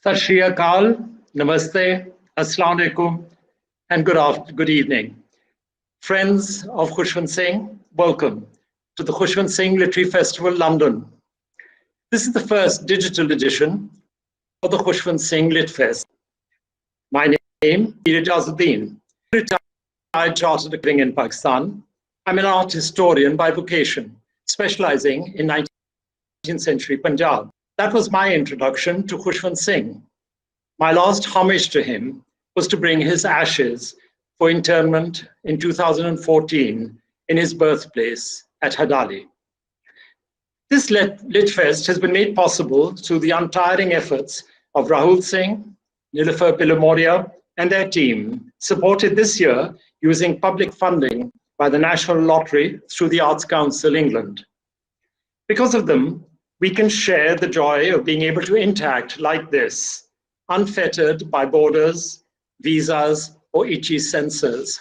Sat Shri Akal, Namaste, Assalamu Alaikum, and good evening. Friends of Khushwant Singh, welcome to the Khushwant Singh Literary Festival, London. This is the first digital edition of the Khushwant Singh Lit Fest. My name is Aijazuddin, retired chartered accountant in Pakistan. I'm an art historian by vocation, specializing in 19th century Punjab. That was my introduction to Khushwant Singh. My last homage to him was to bring his ashes for interment in 2014 in his birthplace at Hadali. This Lit Fest has been made possible through the untiring efforts of Rahul Singh, Nilüfer Pilamoria, and their team, supported this year using public funding by the National Lottery through the Arts Council England. Because of them, we can share the joy of being able to interact like this, unfettered by borders, visas, or itchy censors.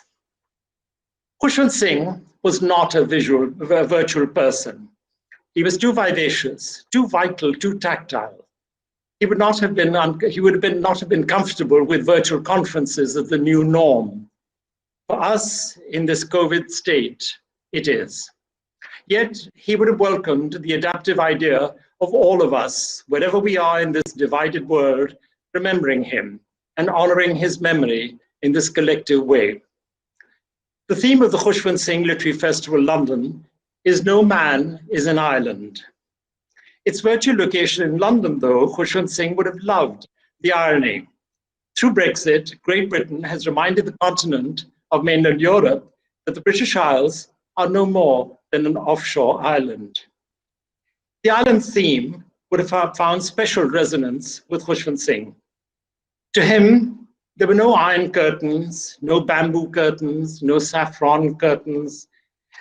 Khushwant Singh was not a virtual person. He was too vivacious, too vital, too tactile. He would not have been comfortable with virtual conferences as the new norm. For us in this COVID state, it is. Yet he would have welcomed the adaptive idea of all of us, wherever we are in this divided world, remembering him and honoring his memory in this collective way. The theme of the Khushwant Singh Literary Festival London is No Man is an Island. Its virtual location in London, though, Khushwant Singh would have loved the irony. Through Brexit, Great Britain has reminded the continent of mainland Europe that the British Isles are no more than an offshore island. The island theme would have found special resonance with Khushwant Singh. To him, there were no iron curtains, no bamboo curtains, no saffron curtains.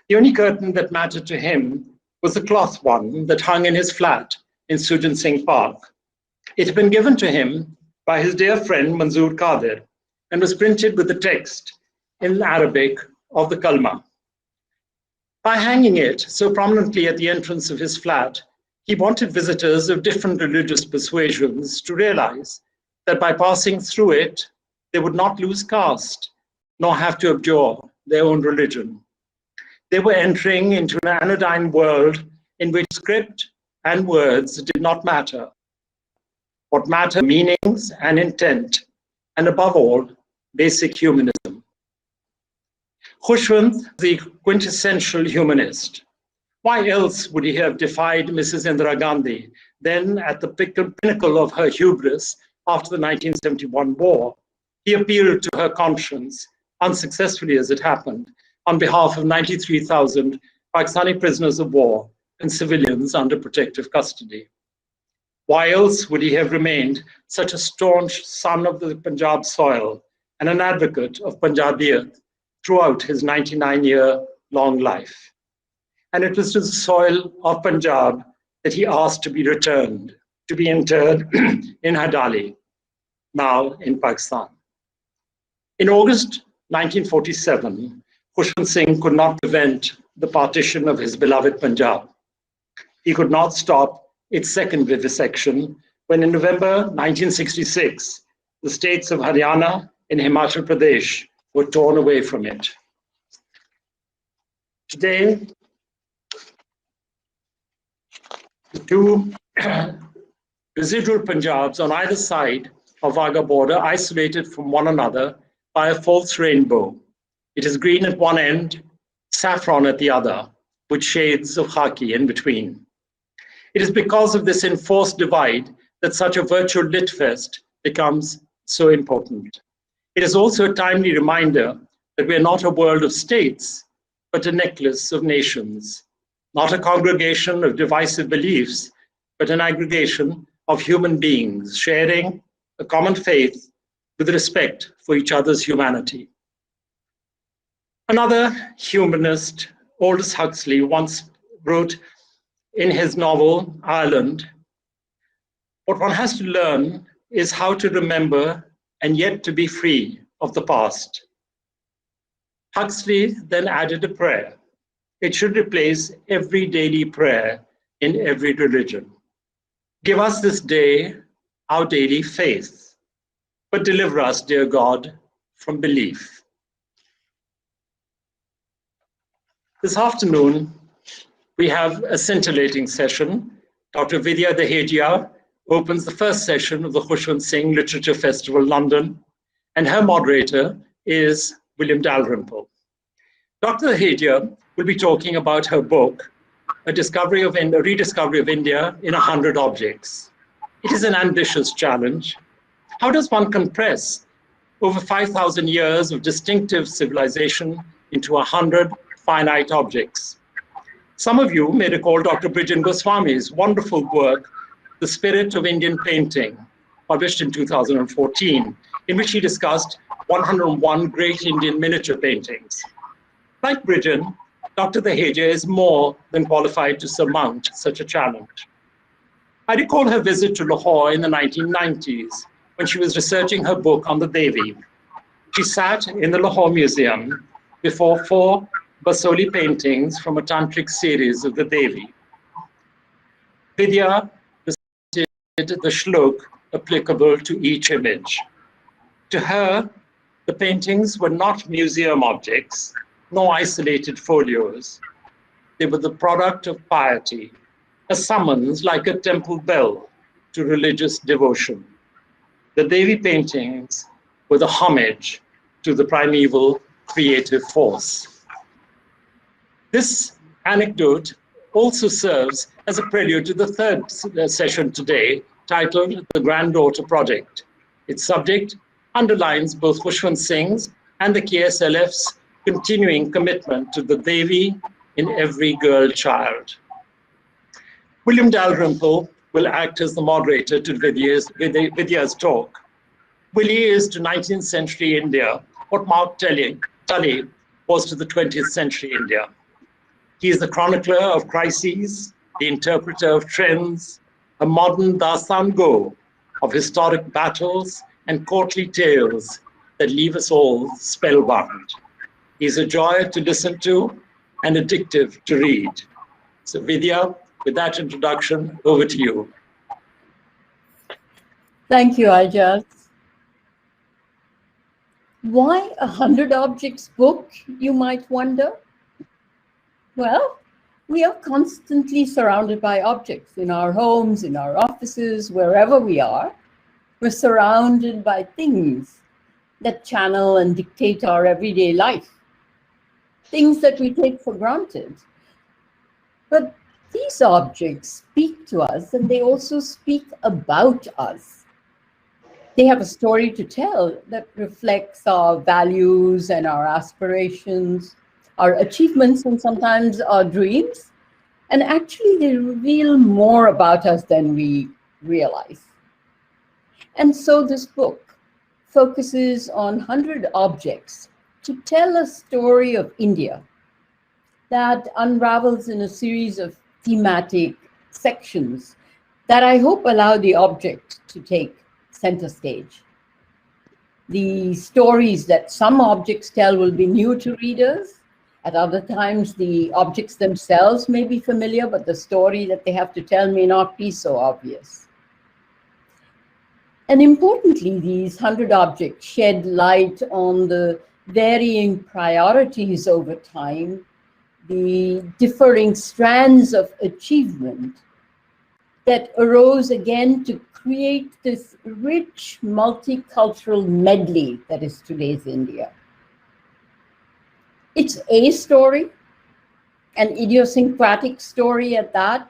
The only curtain that mattered to him was the cloth one that hung in his flat in Sujan Singh Park. It had been given to him by his dear friend Manzoor Qadir and was printed with the text in Arabic of the Kalma. By hanging it so prominently at the entrance of his flat, he wanted visitors of different religious persuasions to realize that by passing through it, they would not lose caste, nor have to abjure their own religion. They were entering into an anodyne world in which script and words did not matter. What mattered, meanings and intent, and above all, basic humanism. Khushwant, the quintessential humanist. Why else would he have defied Mrs. Indira Gandhi, then at the pinnacle of her hubris after the 1971 war? He appealed to her conscience, unsuccessfully as it happened, on behalf of 93,000 Pakistani prisoners of war and civilians under protective custody. Why else would he have remained such a staunch son of the Punjab soil and an advocate of Punjabiyat throughout his 99-year-long life? And it was to the soil of Punjab that he asked to be returned, to be interred in Hadali, now in Pakistan. In August 1947, Khushwant Singh could not prevent the partition of his beloved Punjab. He could not stop its second vivisection when in November 1966, the states of Haryana and Himachal Pradesh were torn away from it. Today, the two residual Punjabs on either side of Wagah border, isolated from one another by a false rainbow. It is green at one end, saffron at the other, with shades of khaki in between. It is because of this enforced divide that such a virtual Lit Fest becomes so important. It is also a timely reminder that we are not a world of states, but a necklace of nations, not a congregation of divisive beliefs, but an aggregation of human beings sharing a common faith with respect for each other's humanity. Another humanist, Aldous Huxley, once wrote in his novel, Ireland, what one has to learn is how to remember and yet to be free of the past. Huxley then added a prayer. It should replace every daily prayer in every religion. Give us this day our daily faith, but deliver us, dear God, from belief. This afternoon, we have a scintillating session. Dr. VIDYA DEHEJIA opens the first session of the Khushwant Singh Literature Festival, London, and her moderator is William Dalrymple. Dr. DEHEJIA will be talking about her book, A Rediscovery of India in 100 Objects. It is an ambitious challenge. How does one compress over 5,000 years of distinctive civilization into 100 finite objects? Some of you may recall Dr. Brijen Goswami's wonderful work, The Spirit of Indian Painting, published in 2014, in which he discussed 101 great Indian miniature paintings. Like Brijen, Dr. DEHEJIA is more than qualified to surmount such a challenge. I recall her visit to Lahore in the 1990s when she was researching her book on the Devi. She sat in the Lahore Museum before 4 Basoli paintings from a tantric series of the Devi. Vidya recited the shlok applicable to each image. To her, the paintings were not museum objects, nor isolated folios. They were the product of piety, a summons like a temple bell to religious devotion. The Devi paintings were the homage to the primeval creative force. This anecdote also serves as a prelude to the third session today, titled The Granddaughter Project. Its subject underlines both Khushwant Singh's and the KSLF's continuing commitment to the Devi in every girl child. William Dalrymple will act as the moderator to Vidya's talk. Willie is to 19th century India what Mark Tully was to the 20th century India. He is the chronicler of crises, the interpreter of trends, a modern Dastan Go of historic battles and courtly tales that leave us all spellbound. He is a joy to listen to and addictive to read. So Vidya, with that introduction, over to you. Thank you, Aijaz. Why a 100 objects book, you might wonder? Well, we are constantly surrounded by objects in our homes, in our offices, wherever we are. We're surrounded by things that channel and dictate our everyday life, things that we take for granted. But these objects speak to us, and they also speak about us. They have a story to tell that reflects our values and our aspirations, our achievements, and sometimes our dreams. And actually, they reveal more about us than we realize. And so this book focuses on 100 objects to tell a story of India that unravels in a series of thematic sections that I hope allow the object to take center stage. The stories that some objects tell will be new to readers. At other times, the objects themselves may be familiar, but the story that they have to tell may not be so obvious. And importantly, these 100 objects shed light on the varying priorities over time, the differing strands of achievement that arose again to create this rich multicultural medley that is today's India. It's a story, an idiosyncratic story at that.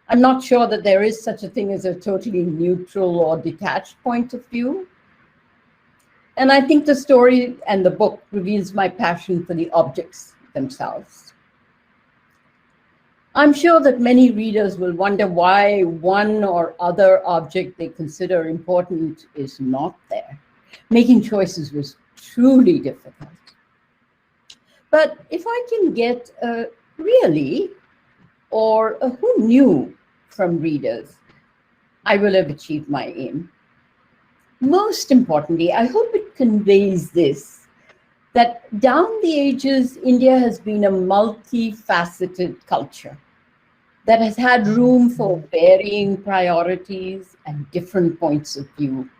I'm not sure that there is such a thing as a totally neutral or detached point of view. And I think the story and the book reveals my passion for the objects themselves. I'm sure that many readers will wonder why one or other object they consider important is not there. Making choices was truly difficult. But if I can get a really or a who knew from readers, I will have achieved my aim. Most importantly, I hope it conveys this, that down the ages, India has been a multifaceted culture. that has had room for varying priorities and different points of view.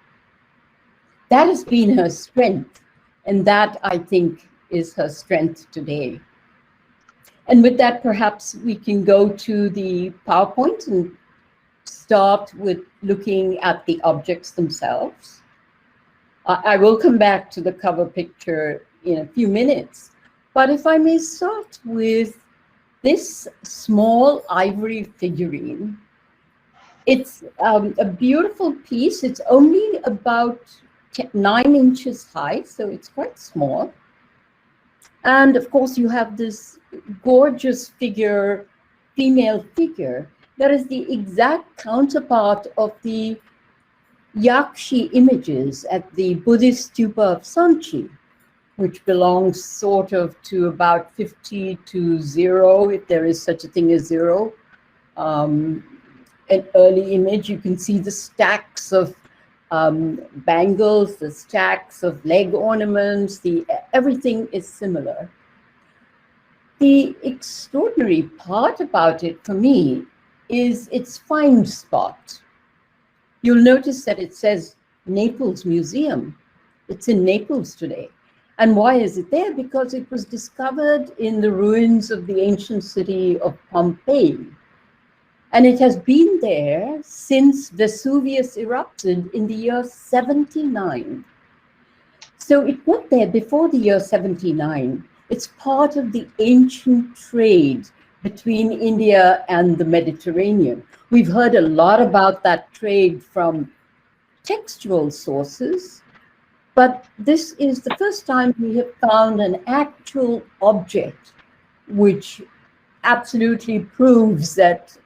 That has been her strength, and that, I think, is her strength today. And with that, perhaps we can go to the PowerPoint and start with looking at the objects themselves. I will come back to the cover picture in a few minutes, but if I may start with this small ivory figurine. It's a beautiful piece. It's only about 9 inches high, so it's quite small. And of course, you have this gorgeous figure, female figure, that is the exact counterpart of the Yakshi images at the Buddhist stupa of Sanchi, which belongs sort of to about 50 to 0, if there is such a thing as 0. An early image, you can see the stacks of bangles, the stacks of leg ornaments, everything is similar. The extraordinary part about it for me is its find spot. You'll notice that it says Naples Museum. It's in Naples today. And why is it there? Because it was discovered in the ruins of the ancient city of Pompeii. And it has been there since Vesuvius erupted in the year 79. So it got there before the year 79. It's part of the ancient trade between India and the Mediterranean. We've heard a lot about that trade from textual sources, but this is the first time we have found an actual object which absolutely proves that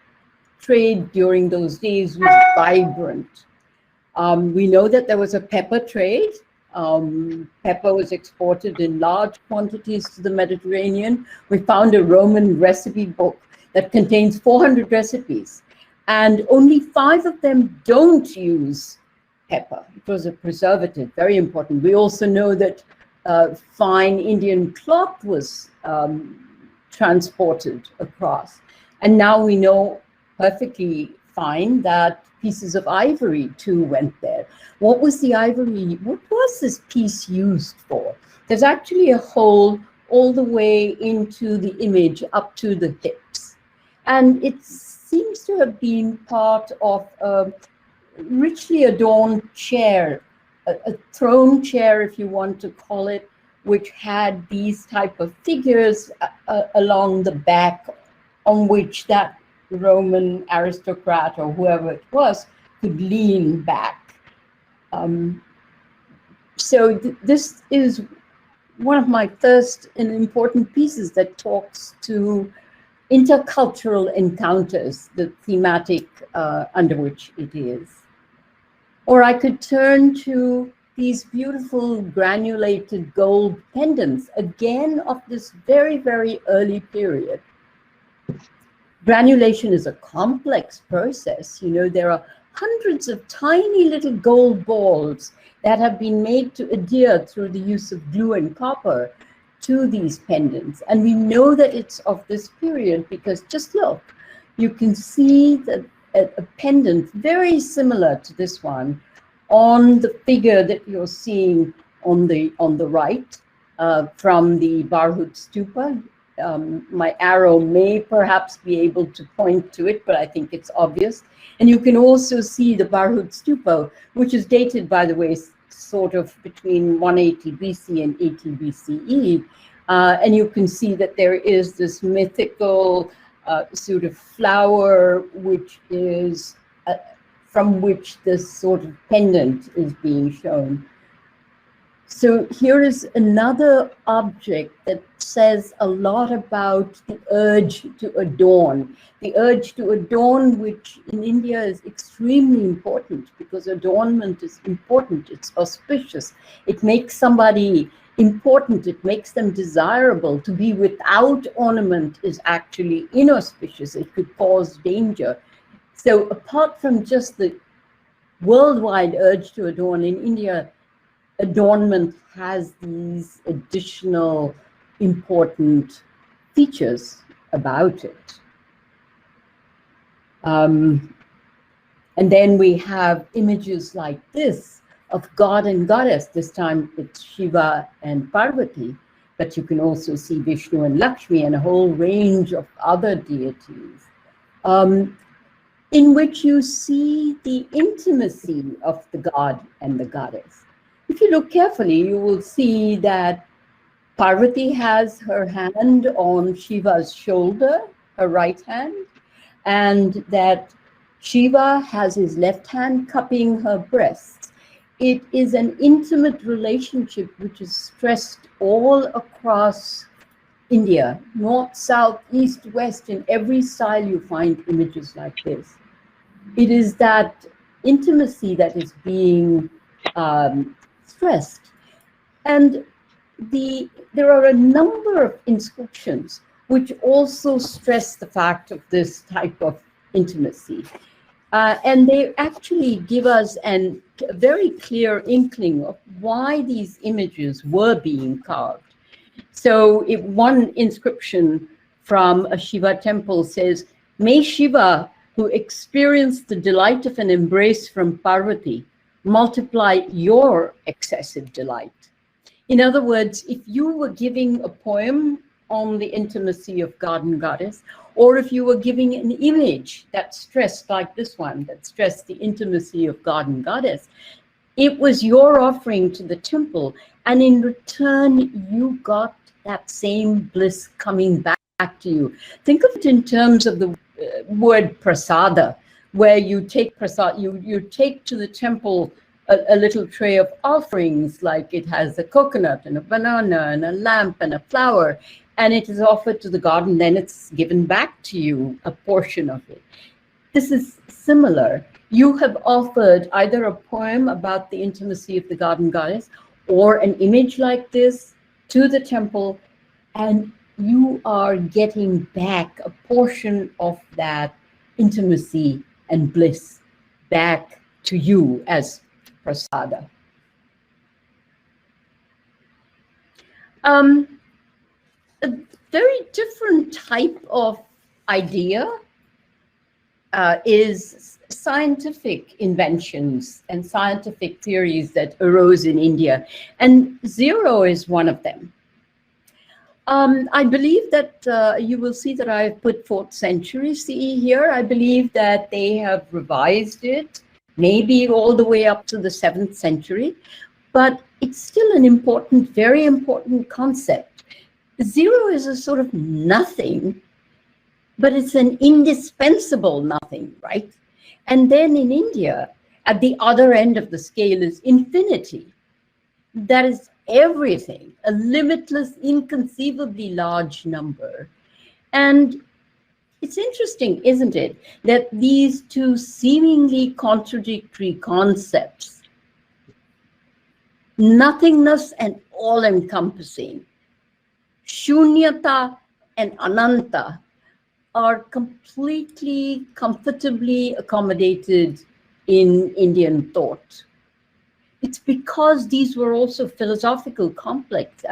trade during those days was vibrant. We know that there was a pepper trade. Pepper was exported in large quantities to the Mediterranean. We found a Roman recipe book that contains 400 recipes, and only 5 of them don't use pepper. It was a preservative, very important. We also know that fine Indian cloth was transported across. And now we know perfectly fine that pieces of ivory too went there. What was the ivory? What was this piece used for? There's actually a hole all the way into the image up to the hips. And it seems to have been part of a richly adorned chair, a throne chair, if you want to call it, which had these type of figures along the back on which that Roman aristocrat or whoever it was could lean back. This is one of my first and important pieces that talks to intercultural encounters, the thematic under which it is. Or I could turn to these beautiful granulated gold pendants, again of this very, very early period. Granulation is a complex process. You know, there are hundreds of tiny little gold balls that have been made to adhere through the use of glue and copper to these pendants. And we know that it's of this period because just look, you can see that a pendant very similar to this one on the figure that you're seeing on the right from the Barhut Stupa. My arrow may perhaps be able to point to it, but I think it's obvious. And you can also see the Barhut Stupa, which is dated, by the way, sort of between 180 BC and 80 BCE. And you can see that there is this mythical sort of flower, which is from which this sort of pendant is being shown. So here is another object that says a lot about the urge to adorn. The urge to adorn, which in India is extremely important because adornment is important, it's auspicious. It makes somebody important, it makes them desirable. To be without ornament is actually inauspicious, it could cause danger. So apart from just the worldwide urge to adorn, in India, adornment has these additional important features about it. And then we have images like this of God and Goddess. This time it's Shiva and Parvati, but you can also see Vishnu and Lakshmi and a whole range of other deities, in which you see the intimacy of the God and the Goddess. If you look carefully, you will see that Parvati has her hand on Shiva's shoulder, her right hand, and that Shiva has his left hand cupping her breasts. It is an intimate relationship which is stressed all across India, north, south, east, west. In every style you find images like this. It is that intimacy that is being stressed. And there are a number of inscriptions which also stress the fact of this type of intimacy. And they actually give us a very clear inkling of why these images were being carved. So one inscription from a Shiva temple says, "May Shiva, who experienced the delight of an embrace from Parvati, multiply your excessive delight." In other words, if you were giving a poem on the intimacy of God and Goddess, or if you were giving an image that stressed, like this one, that stressed the intimacy of God and Goddess, it was your offering to the temple, and in return, you got that same bliss coming back to you. Think of it in terms of the word prasada, where you take prasad, you take to the temple a little tray of offerings, like it has a coconut and a banana and a lamp and a flower, and it is offered to the god, and then it's given back to you, a portion of it. This is similar. You have offered either a poem about the intimacy of the god and goddess, or an image like this to the temple, and you are getting back a portion of that intimacy and bliss back to you as prasada. A very different type of idea is scientific inventions and scientific theories that arose in India, and zero is one of them. I believe that you will see that I have put 4th century CE here. I believe that they have revised it, maybe all the way up to the 7th century, but it's still an important, very important concept. Zero is a sort of nothing, but it's an indispensable nothing, right? And then in India, at the other end of the scale is infinity. That is everything, a limitless, inconceivably large number. And it's interesting, isn't it, that these two seemingly contradictory concepts, nothingness and all-encompassing, Shunyata and Ananta, are completely, comfortably accommodated in Indian thought. It's because these were also philosophical complex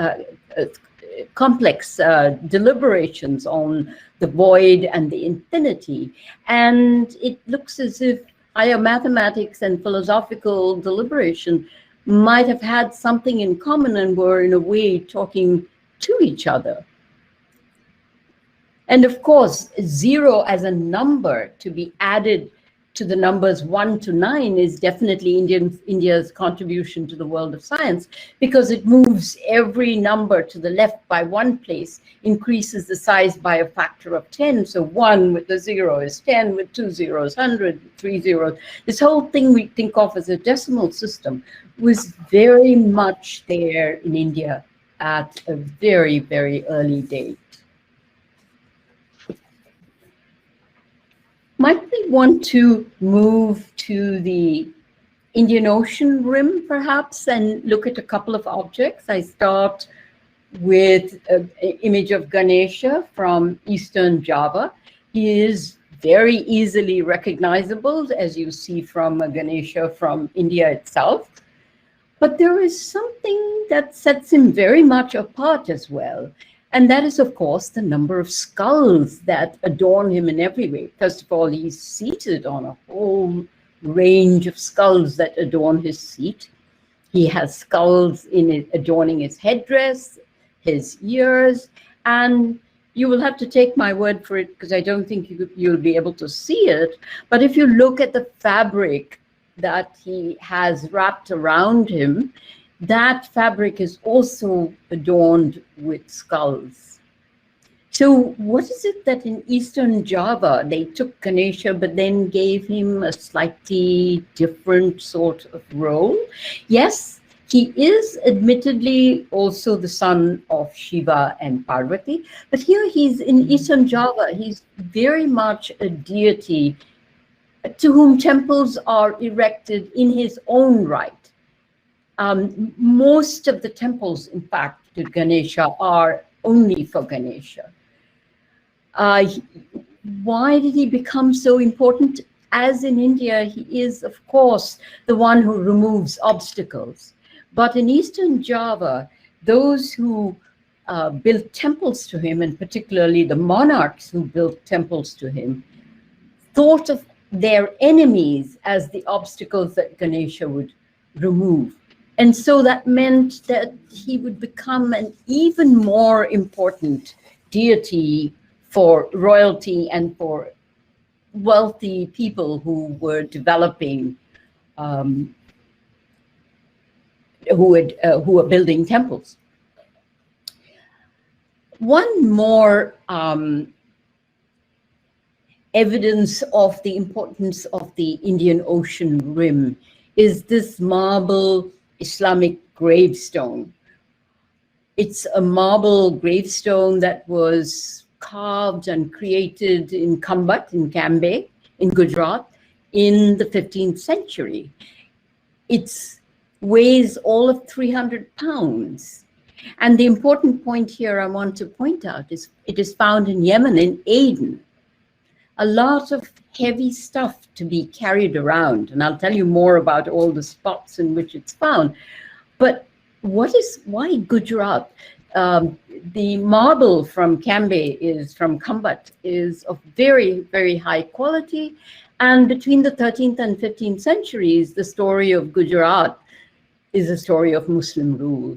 deliberations on the void and the infinity. And it looks as if higher mathematics and philosophical deliberation might have had something in common and were in a way talking to each other. And of course, zero as a number to be added to the numbers 1 to 9 is definitely India's contribution to the world of science, because it moves every number to the left by 1 place, increases the size by a factor of 10. So 1 with the 0 is 10, with 2 zeros, 100, 3 zeros. This whole thing we think of as a decimal system was very much there in India at a very, very early date. Might we want to move to the Indian Ocean rim, perhaps, and look at a couple of objects? I start with an image of Ganesha from Eastern Java. He is very easily recognizable, as you see from a Ganesha from India itself. But there is something that sets him very much apart as well. And that is, of course, the number of skulls that adorn him in every way. First of all, he's seated on a whole range of skulls that adorn his seat. He has skulls in it adorning his headdress, his ears, and you will have to take my word for it because I don't think you'll be able to see it. But if you look at the fabric that he has wrapped around him, that fabric is also adorned with skulls. So what is it that in Eastern Java, they took Ganesha, but then gave him a slightly different sort of role? Yes, he is admittedly also the son of Shiva and Parvati, but here he's in Eastern Java, he's very much a deity to whom temples are erected in his own right. Most of the temples, in fact, to Ganesha are only for Ganesha. Why did he become so important? As in India, he is, of course, the one who removes obstacles. But in Eastern Java, those who built temples to him, and particularly the monarchs who built temples to him, thought of their enemies as the obstacles that Ganesha would remove. And so that meant that he would become an even more important deity for royalty and for wealthy people who were developing, who were building temples. One more evidence of the importance of the Indian Ocean rim is this marble Islamic gravestone. It's a marble gravestone that was carved and created in Kambat, in Cambay, in Gujarat, in the 15th century. It weighs all of 300 pounds. And the important point here I want to point out is it is found in Yemen, in Aden. A lot of heavy stuff to be carried around, and I'll tell you more about all the spots in which it's found. But why Gujarat? The marble from Cambay from Kambat is of very, very high quality. And between the 13th and 15th centuries, the story of Gujarat is a story of Muslim rule.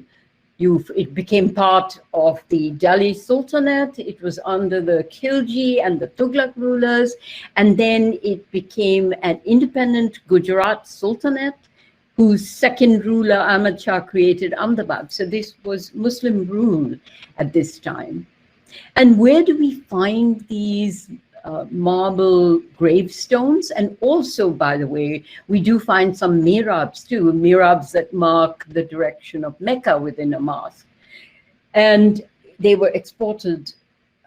It became part of the Delhi Sultanate. It was under the Khilji and the Tughlaq rulers. And then it became an independent Gujarat Sultanate, whose second ruler, Ahmad Shah, created Ahmedabad. So this was Muslim rule at this time. And where do we find these marble gravestones? And also, by the way, we do find some mihrabs too, mihrabs that mark the direction of Mecca within a mosque. And they were exported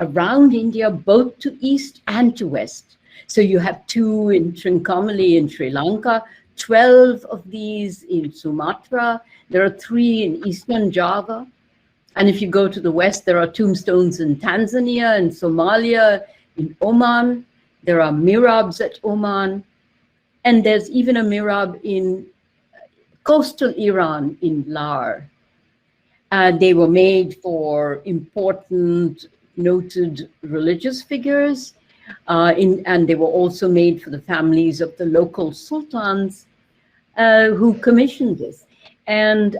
around India, both to east and to west. So you have 2 in Trincomalee in Sri Lanka, 12 of these in Sumatra. There are 3 in Eastern Java. And if you go to the west, there are tombstones in Tanzania and Somalia, in Oman. There are mihrabs at Oman. And there's even a mihrab in coastal Iran, in Lar. They were made for important, noted religious figures. And they were also made for the families of the local sultans who commissioned this. And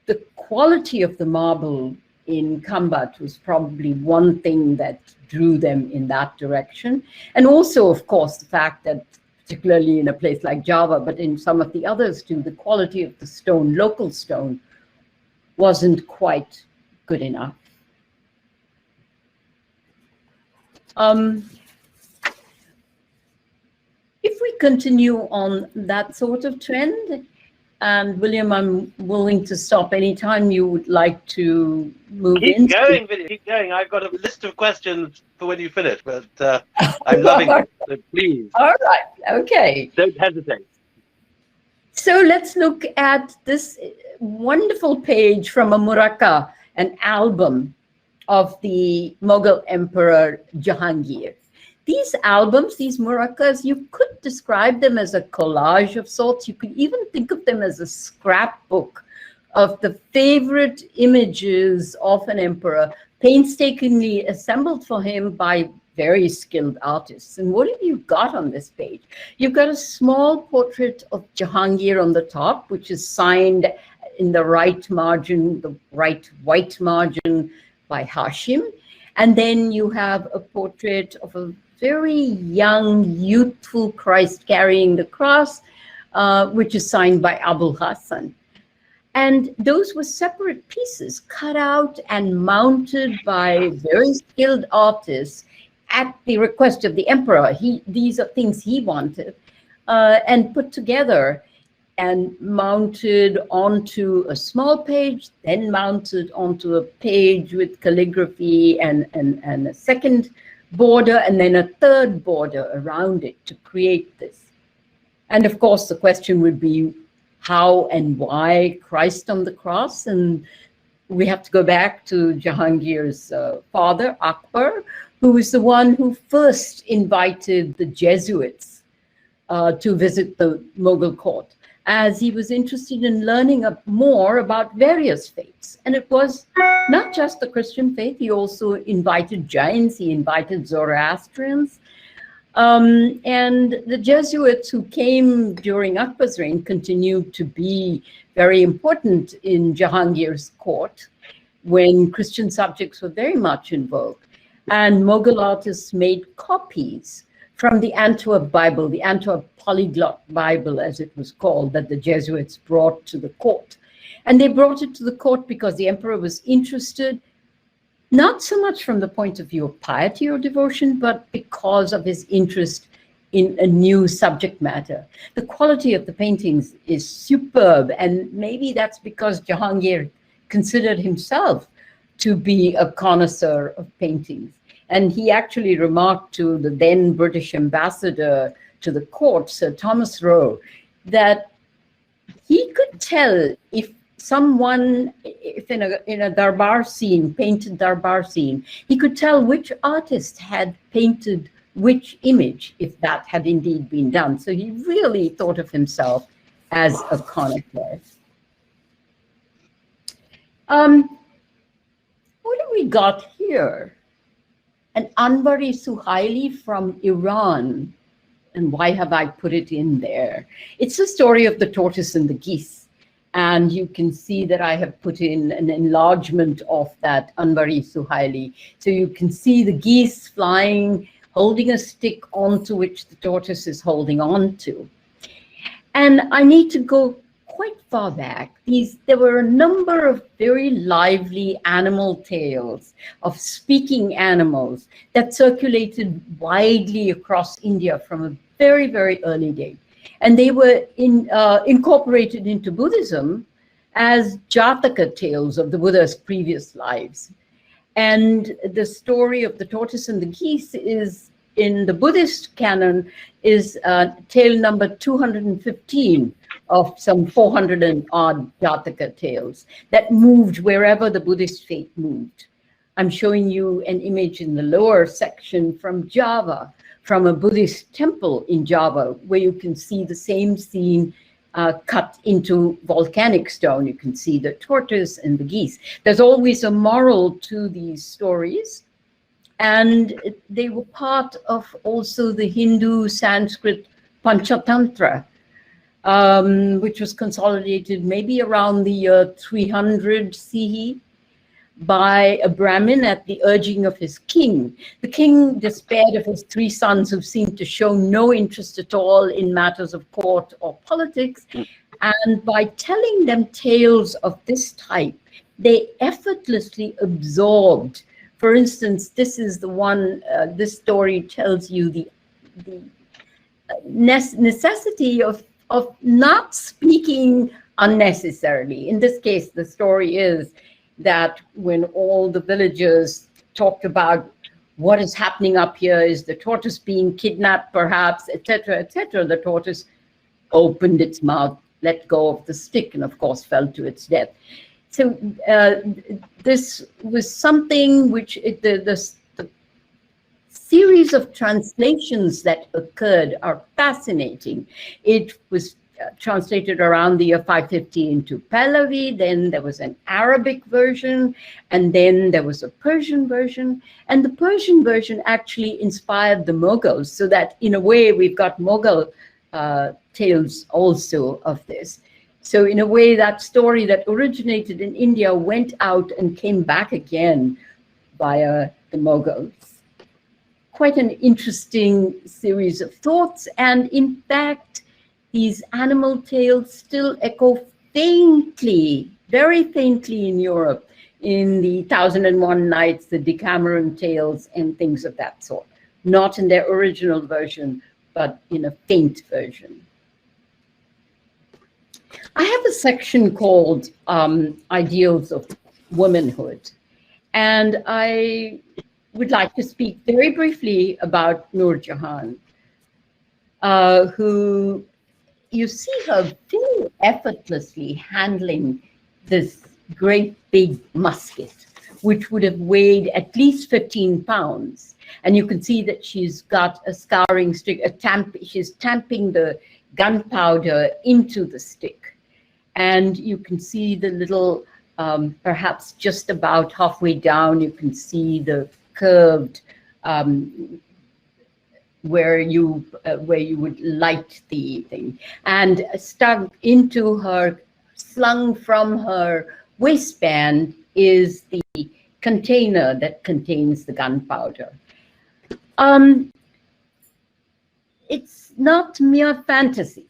the quality of the marble in Kambat was probably one thing that drew them in that direction. And also, of course, the fact that, particularly in a place like Java, but in some of the others too, the quality of the stone, local stone, wasn't quite good enough. If we continue on that sort of trend, and William, I'm willing to stop anytime you would like to move in. Keep going, Vidya, keep going. I've got a list of questions for when you finish, but I'm loving it, so please. All right, okay. Don't hesitate. So let's look at this wonderful page from a muraka, an album of the Mughal Emperor Jahangir. These albums, these murakas, you could describe them as a collage of sorts. You could even think of them as a scrapbook of the favorite images of an emperor, painstakingly assembled for him by very skilled artists. And what have you got on this page? You've got a small portrait of Jahangir on the top, which is signed in the right margin, the right white margin, by Hashim. And then you have a portrait of a very young, youthful Christ carrying the cross, which is signed by Abul Hassan. And those were separate pieces cut out and mounted by very skilled artists at the request of the emperor. These are things he wanted, and put together and mounted onto a small page, then mounted onto a page with calligraphy and a second border, and then a third border around it to create this. And of course, the question would be how and why Christ on the cross? And we have to go back to Jahangir's father, Akbar, who was the one who first invited the Jesuits to visit the Mughal court, as he was interested in learning more about various faiths. And it was not just the Christian faith, he also invited Jains, he invited Zoroastrians. And the Jesuits who came during Akbar's reign continued to be very important in Jahangir's court when Christian subjects were very much in vogue. And Mughal artists made copies from the Antwerp Bible, the Antwerp Polyglot Bible, as it was called, that the Jesuits brought to the court. And they brought it to the court because the emperor was interested, not so much from the point of view of piety or devotion, but because of his interest in a new subject matter. The quality of the paintings is superb, and maybe that's because Jahangir considered himself to be a connoisseur of paintings. And he actually remarked to the then British ambassador to the court, Sir Thomas Roe, that he could tell if someone, if in a darbar scene, painted darbar scene, he could tell which artist had painted which image, if that had indeed been done. So he really thought of himself as a connoisseur. What have we got here? An Anbari Suhaili from Iran. And why have I put it in there? It's the story of the tortoise and the geese. And you can see that I have put in an enlargement of that Anbari Suhaili. So you can see the geese flying, holding a stick onto which the tortoise is holding on to. And I need to go quite far back. There were a number of very lively animal tales of speaking animals that circulated widely across India from a very, very early day. And they were incorporated into Buddhism as Jataka tales of the Buddha's previous lives. And the story of the tortoise and the geese is, in the Buddhist canon, is tale number 215 of some 400 and odd Jataka tales that moved wherever the Buddhist faith moved. I'm showing you an image in the lower section from Java, from a Buddhist temple in Java, where you can see the same scene cut into volcanic stone. You can see the tortoise and the geese. There's always a moral to these stories. And they were part of also the Hindu Sanskrit Panchatantra, which was consolidated maybe around the year 300 CE by a Brahmin at the urging of his king. The king despaired of his three sons, who seemed to show no interest at all in matters of court or politics. And by telling them tales of this type, they effortlessly absorbed. For instance, this is the one, this story tells you the necessity of not speaking unnecessarily. In this case, the story is that when all the villagers talked about what is happening up here, is the tortoise being kidnapped perhaps, etc., the tortoise opened its mouth, let go of the stick, and of course fell to its death. So this was something which the series of translations that occurred are fascinating. It was translated around the year 550 into Pahlavi. Then there was an Arabic version, and then there was a Persian version. And the Persian version actually inspired the Mughals, so that in a way we've got Mughal tales also of this. So in a way, that story that originated in India went out and came back again via the Mughals. Quite an interesting series of thoughts. And in fact, these animal tales still echo faintly, very faintly in Europe, in the 1001 Nights, the Decameron tales, and things of that sort. Not in their original version, but in a faint version. I have a section called Ideals of Womanhood, and I would like to speak very briefly about Nur Jahan, who you see her very effortlessly handling this great big musket, which would have weighed at least 15 pounds. And you can see that she's got a scouring stick, she's tamping the gunpowder into the stick. And you can see the little, perhaps just about halfway down, you can see the curved, where you would light the thing. And stuck into her, slung from her waistband, is the container that contains the gunpowder. It's not mere fantasy.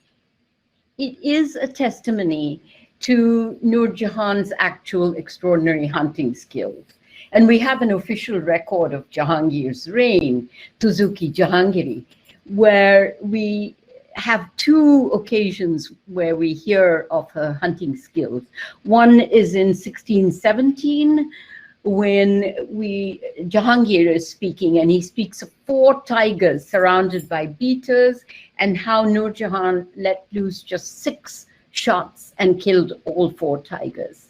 It is a testimony to Nur Jahan's actual extraordinary hunting skills. And we have an official record of Jahangir's reign, Tuzuki Jahangiri, where we have two occasions where we hear of her hunting skills. One is in 1617, when Jahangir is speaking, and he speaks of 4 tigers surrounded by beaters, and how Nur Jahan let loose just 6 shots and killed all 4 tigers.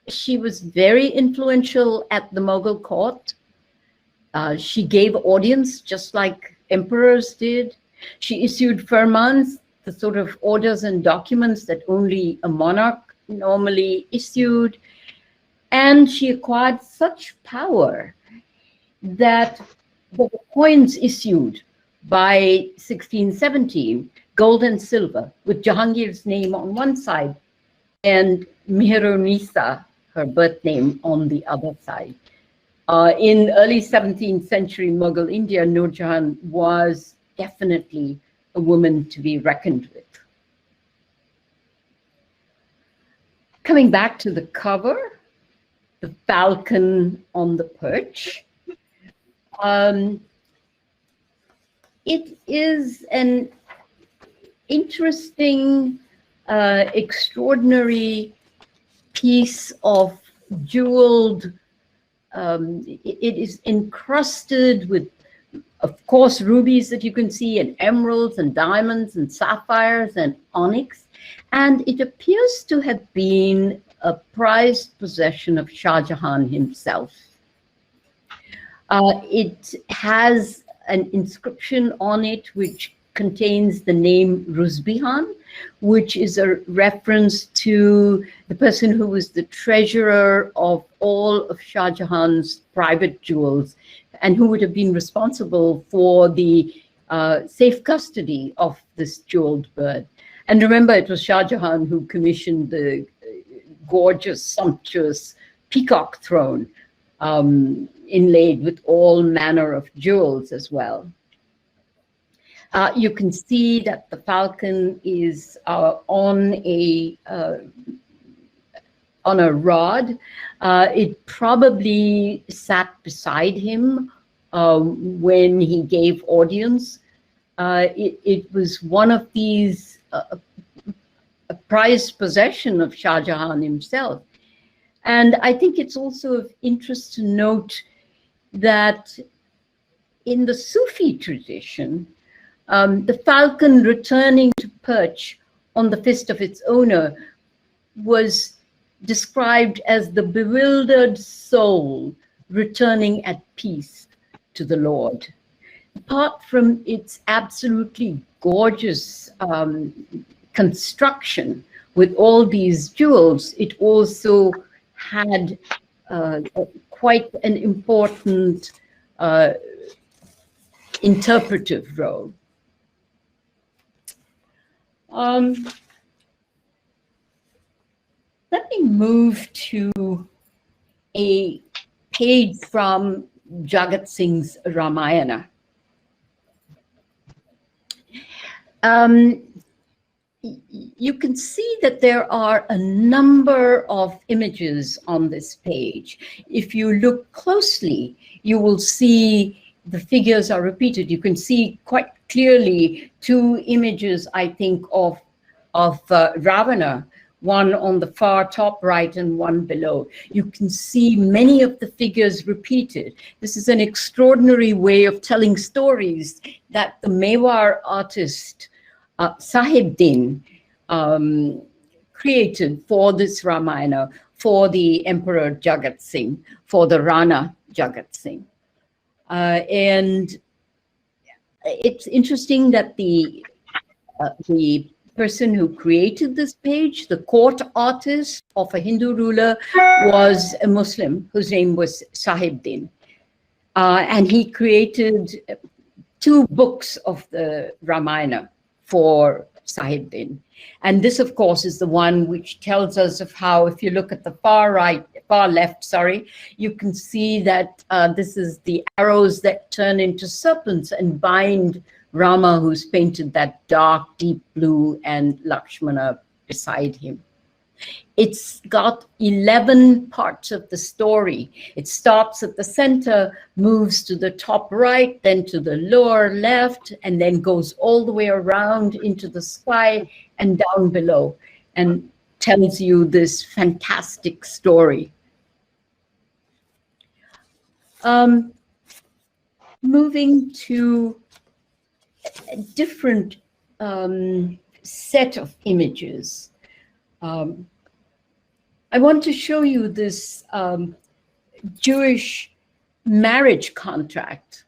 She was very influential at the Mughal court. She gave audience just like emperors did. She issued firmans, the sort of orders and documents that only a monarch normally issued. And she acquired such power that the coins issued by 1617, gold and silver, with Jahangir's name on one side and Meherunisa, her birth name, on the other side. In early 17th century Mughal India, Nur Jahan was definitely a woman to be reckoned with. Coming back to the cover, the falcon on the perch. It is an interesting, extraordinary piece of jeweled, it is encrusted with, of course, rubies that you can see, and emeralds and diamonds and sapphires and onyx. And it appears to have been a prized possession of Shah Jahan himself. It has an inscription on it which contains the name Ruzbihan, which is a reference to the person who was the treasurer of all of Shah Jahan's private jewels, and who would have been responsible for the safe custody of this jeweled bird. And remember, it was Shah Jahan who commissioned the gorgeous, sumptuous peacock throne, inlaid with all manner of jewels as well. You can see that the falcon is on a rod. It probably sat beside him when he gave audience. It was one of these, a prized possession of Shah Jahan himself. And I think it's also of interest to note that in the Sufi tradition, the falcon returning to perch on the fist of its owner was described as the bewildered soul returning at peace to the Lord. apart from its absolutely gorgeous construction with all these jewels, it also had quite an important interpretive role. Let me move to a page from Jagat Singh's Ramayana. You can see that there are a number of images on this page. If you look closely, you will see the figures are repeated. You can see quite clearly two images, I think, of Ravana, one on the far top right and one below. You can see many of the figures repeated. This is an extraordinary way of telling stories that the Mewar artist Sahibdin created for this Ramayana, for the Emperor Jagat Singh, for the Rana Jagat Singh. And it's interesting that the person who created this page, the court artist of a Hindu ruler, was a Muslim whose name was Sahibdin. And he created 2 books of the Ramayana for Sahibdin. And this, of course, is the one which tells us of how, if you look at the far left, you can see that this is the arrows that turn into serpents and bind Rama, who's painted that dark, deep blue, and Lakshmana beside him. It's got 11 parts of the story. It starts at the center, moves to the top right, then to the lower left, and then goes all the way around into the sky and down below, and tells you this fantastic story. Moving to a different set of images. I want to show you this Jewish marriage contract,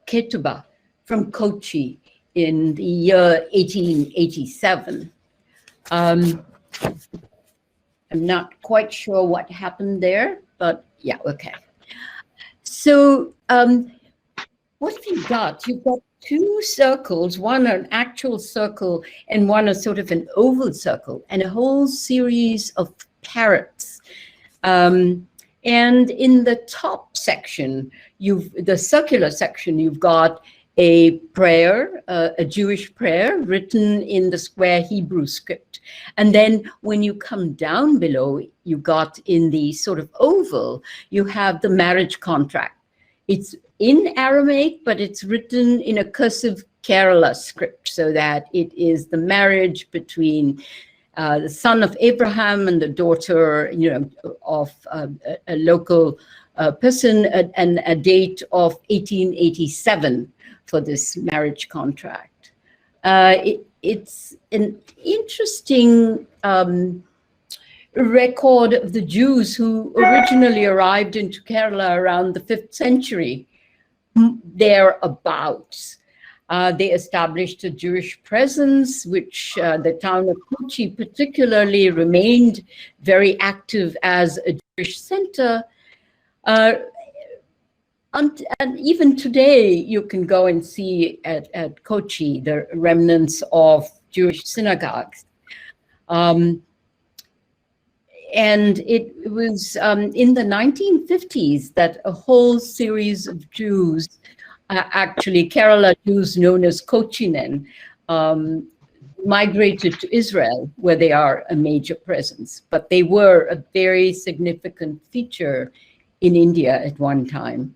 ketubah, from Kochi in the year 1887. I'm not quite sure what happened there, but yeah, okay. So what have you got? You've got 2 circles, one an actual circle and one a sort of an oval circle, and a whole series of parrots. And in the top section, the circular section, you've got a prayer, a Jewish prayer written in the square Hebrew script. And then when you come down below, you got in the sort of oval, you have the marriage contract. It's in Aramaic, but it's written in a cursive Kerala script, so that it is the marriage between the son of Abraham and the daughter, of a local person, and a date of 1887 for this marriage contract. It's an interesting record of the Jews who originally arrived into Kerala around the 5th century, thereabouts. They established a Jewish presence, which the town of Kochi particularly remained very active as a Jewish center. And even today, you can go and see at Kochi the remnants of Jewish synagogues. And it was in the 1950s that a whole series of Jews, actually Kerala Jews known as Kochinen, migrated to Israel, where they are a major presence. But they were a very significant feature in India at one time.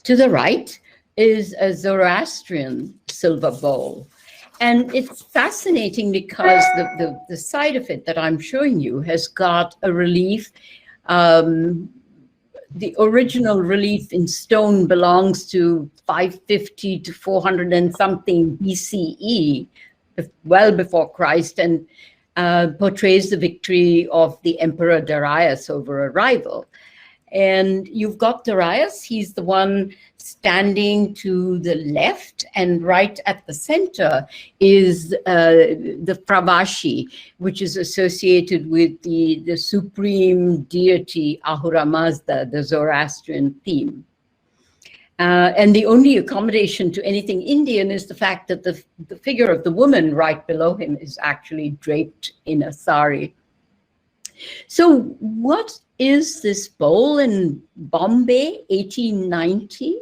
To the right is a Zoroastrian silver bowl. And it's fascinating because the side of it that I'm showing you has got a relief. The original relief in stone belongs to 550 to 400 and something BCE, well before Christ, and portrays the victory of the Emperor Darius over a rival. And you've got Darius, he's the one standing to the left, and right at the center is the Pravashi, which is associated with the supreme deity Ahura Mazda, the Zoroastrian theme. And the only accommodation to anything Indian is the fact that the figure of the woman right below him is actually draped in a sari. So what is this bowl in Bombay, 1890?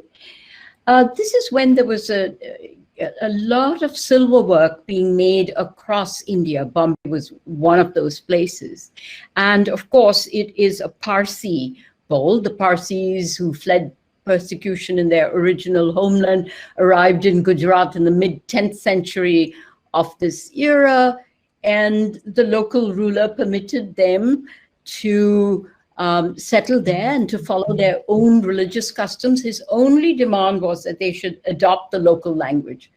This is when there was a lot of silver work being made across India. Bombay was one of those places. And of course, it is a Parsi bowl. The Parsis who fled persecution in their original homeland arrived in Gujarat in the mid-10th century of this era, and the local ruler permitted them to settle there and to follow their own religious customs. His only demand was that they should adopt the local language,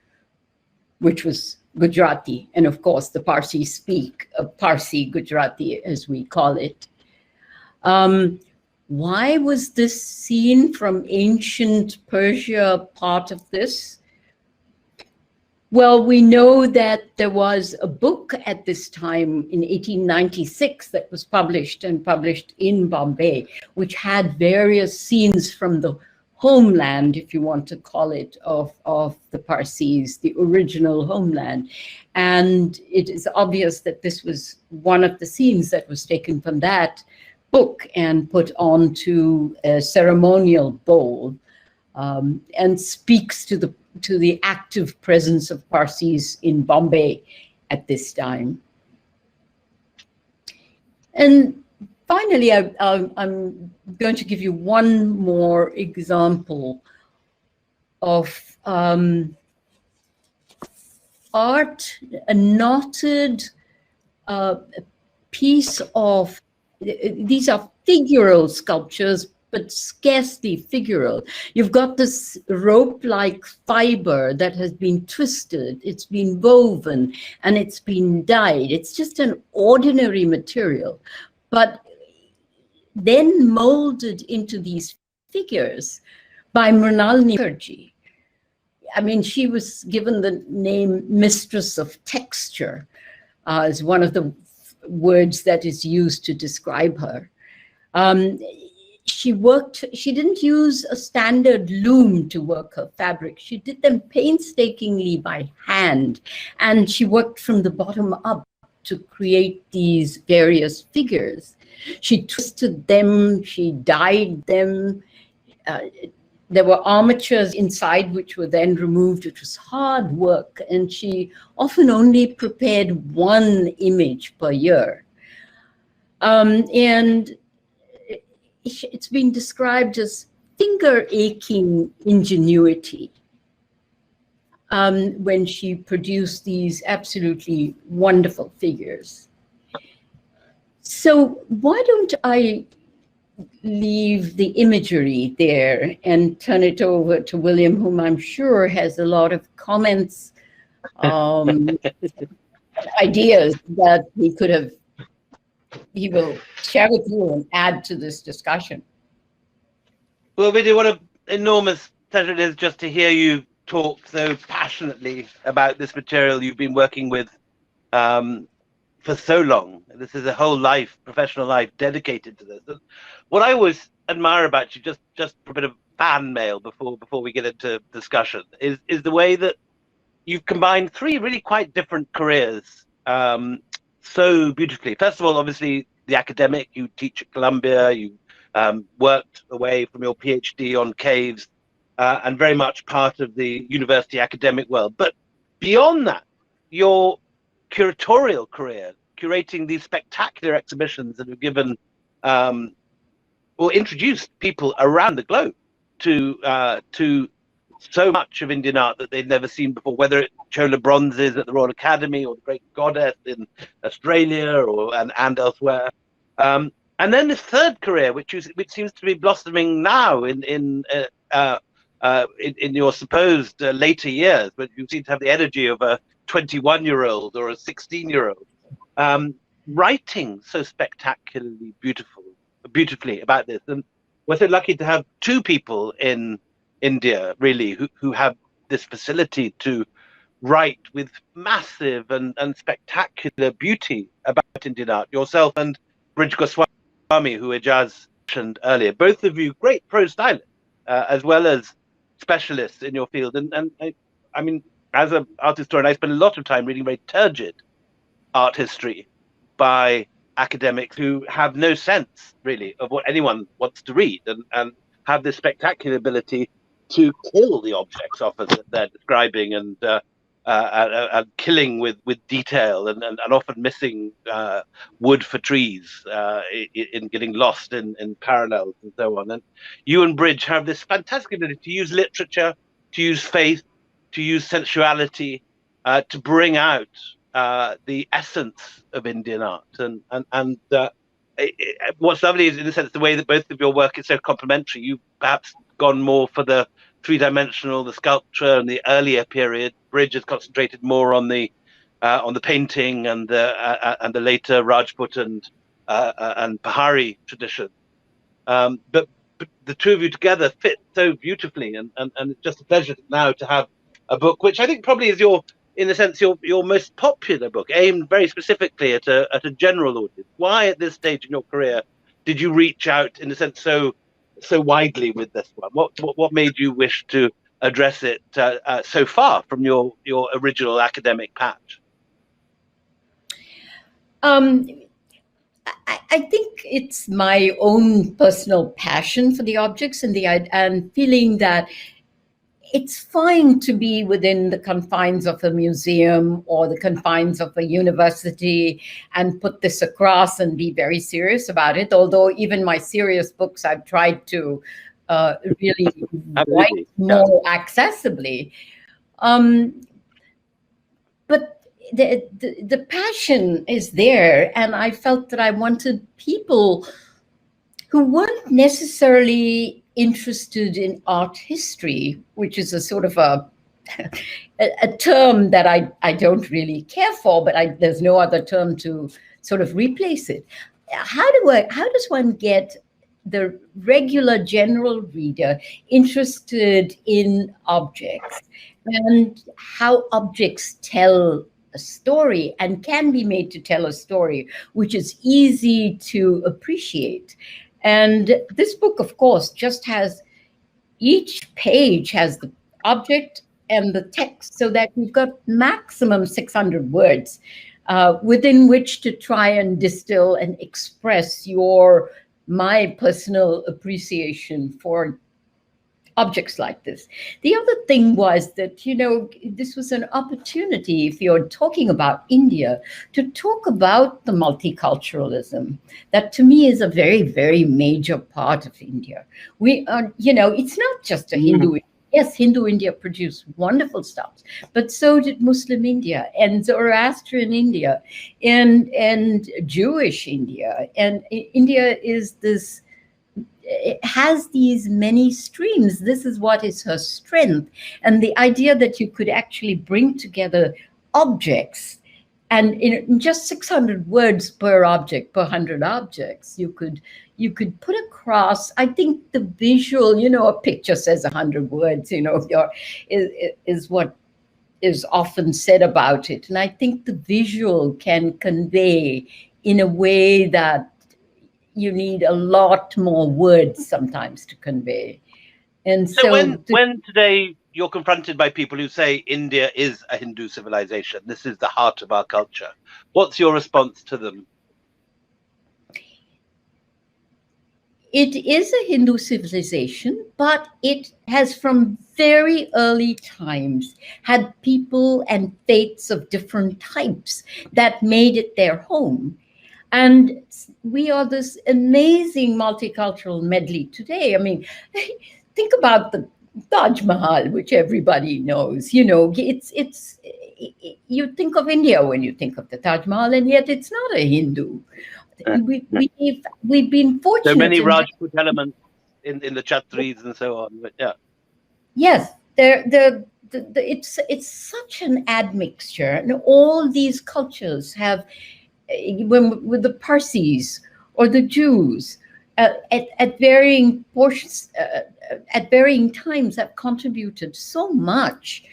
which was Gujarati. And of course, the Parsis speak Parsi Gujarati, as we call it. Why was this scene from ancient Persia part of this? Well, we know that there was a book at this time in 1896 that was published in Bombay, which had various scenes from the homeland, if you want to call it, of the Parsis, the original homeland. And it is obvious that this was one of the scenes that was taken from that book and put onto a ceremonial bowl, and speaks to the active presence of Parsis in Bombay at this time. And finally, I'm going to give you one more example of art, a knotted piece of, these are figural sculptures, but scarcely figural. You've got this rope-like fiber that has been twisted, it's been woven, and it's been dyed. It's just an ordinary material, but then molded into these figures by Mrinalini Mukherjee. I mean, she was given the name Mistress of Texture, as one of the words that is used to describe her. She didn't use a standard loom to work her fabric. She did them painstakingly by hand, and she worked from the bottom up to create these various figures. She twisted them, she dyed them. There were armatures inside which were then removed. It was hard work, and she often only prepared one image per year. And it's been described as finger-aching ingenuity when she produced these absolutely wonderful figures. So why don't I leave the imagery there and turn it over to William, whom I'm sure has a lot of comments, ideas that he will share with you and add to this discussion. Well, Vidya, what an enormous pleasure it is just to hear you talk so passionately about this material you've been working with for so long. This is a whole life, professional life, dedicated to this. What I always admire about you, just for a bit of fan mail before we get into discussion, is the way that you've combined three really quite different careers so beautifully. First of all, obviously, the academic, you teach at Columbia, you worked away from your PhD on caves, and very much part of the university academic world. But beyond that, your curatorial career, curating these spectacular exhibitions that have given or introduced people around the globe to so much of Indian art that they'd never seen before, whether it's Chola bronzes at the Royal Academy or the Great Goddess in Australia and elsewhere. And then this third career, which seems to be blossoming now in your supposed later years, but you seem to have the energy of a 21-year-old or a 16-year-old, writing so spectacularly beautifully about this. And we're so lucky to have two people in India, really, who have this facility to write with massive and spectacular beauty about Indian art. Yourself and Brij Goswami, who Ijaz mentioned earlier, both of you great prose stylists, as well as specialists in your field. And I mean, as an art historian, I spend a lot of time reading very turgid art history by academics who have no sense, really, of what anyone wants to read, and have this spectacular ability to kill the objects often that they're describing, and killing with detail, and often missing wood for trees, in getting lost in parallels and so on. And you and Brij have this fantastic ability to use literature, to use faith, to use sensuality, to bring out the essence of Indian art. And what's lovely is, in a sense, the way that both of your work is so complementary. You've perhaps gone more for the three-dimensional, the sculpture, and the earlier period. Brij has concentrated more on the painting and the later Rajput and Pahari tradition. But the two of you together fit so beautifully, and it's just a pleasure now to have a book which I think probably is in a sense your most popular book, aimed very specifically at a general audience. Why at this stage in your career did you reach out, in a sense, so widely with this one? What made you wish to address it so far from your original academic patch? I think it's my own personal passion for the objects, and feeling that it's fine to be within the confines of a museum or the confines of a university and put this across and be very serious about it. Although even my serious books, I've tried to really write more accessibly. But the passion is there, and I felt that I wanted people who weren't necessarily interested in art history, which is a sort of a term that I don't really care for, but there's no other term to sort of replace it. How does one get the regular general reader interested in objects and how objects tell a story and can be made to tell a story which is easy to appreciate? And this book, of course, just has, each page has the object and the text, so that you've got maximum 600 words within which to try and distill and express my personal appreciation for objects like this. The other thing was that, this was an opportunity, if you're talking about India, to talk about the multiculturalism that to me is a very, very major part of India. We are, it's not just a Hindu. Yes, Hindu India produced wonderful stuff, but so did Muslim India and Zoroastrian India and Jewish India. And India is this, it has these many streams. This is what is her strength. And the idea that you could actually bring together objects, and in just 600 words per object, per 100 objects, you could put across, I think the visual, a picture says 100 words, is what is often said about it. And I think the visual can convey in a way that you need a lot more words sometimes to convey. And so when today you're confronted by people who say India is a Hindu civilization, this is the heart of our culture, what's your response to them? It is a Hindu civilization, but it has from very early times had people and faiths of different types that made it their home. And we are this amazing multicultural medley today. I mean, think about the Taj Mahal, which everybody knows. You think of India when you think of the Taj Mahal, and yet it's not a Hindu. We've been fortunate. So many Rajput elements in the Chatris and so on. But yeah. Yes, it's such an admixture, and all these cultures have. With the Parsis or the Jews, at varying portions, at varying times, have contributed so much.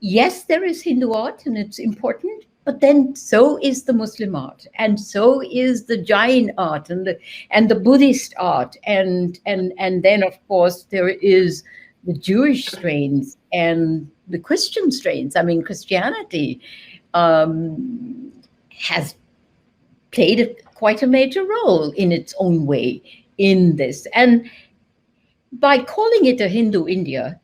Yes, there is Hindu art and it's important, but then so is the Muslim art, and so is the Jain art and the Buddhist art, and then of course there is the Jewish strains and the Christian strains. I mean, Christianity has played quite a major role in its own way in this, and by calling it a Hindu India,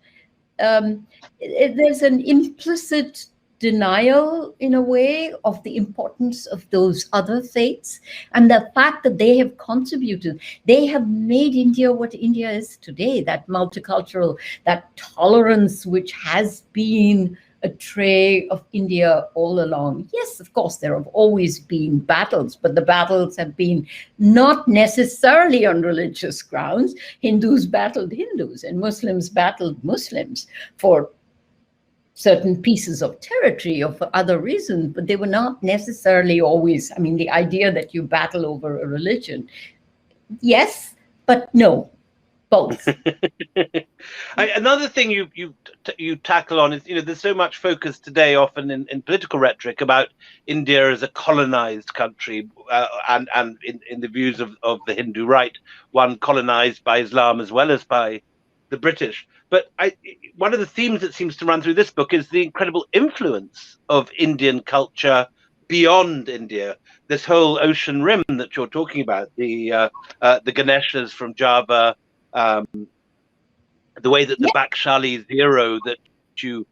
there's an implicit denial, in a way, of the importance of those other faiths and the fact that they have contributed. They have made India what India is today, that multicultural, that tolerance which has been a trait of India all along. Yes, of course, there have always been battles, but the battles have been not necessarily on religious grounds. Hindus battled Hindus and Muslims battled Muslims for certain pieces of territory or for other reasons, but they were not necessarily always, I mean, the idea that you battle over a religion, yes, but no, both. Another thing you tackle on is, there's so much focus today, often in political rhetoric, about India as a colonized country, and in the views of the Hindu right, one colonized by Islam as well as by the British. But one of the themes that seems to run through this book is the incredible influence of Indian culture beyond India. This whole ocean rim that you're talking about, the Ganeshas from Java, the way that the Bakshali zero that you,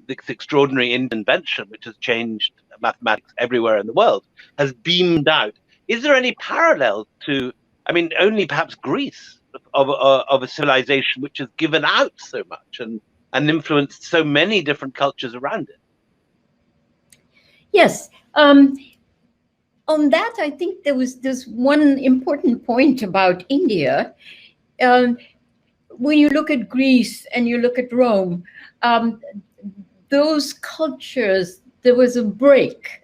this extraordinary invention which has changed mathematics everywhere in the world, has beamed out. Is there any parallel to, I mean, only perhaps Greece, of a civilization which has given out so much and influenced so many different cultures around it? Yes. On that, I think there's one important point about India. When you look at Greece and you look at Rome, those cultures, there was a break.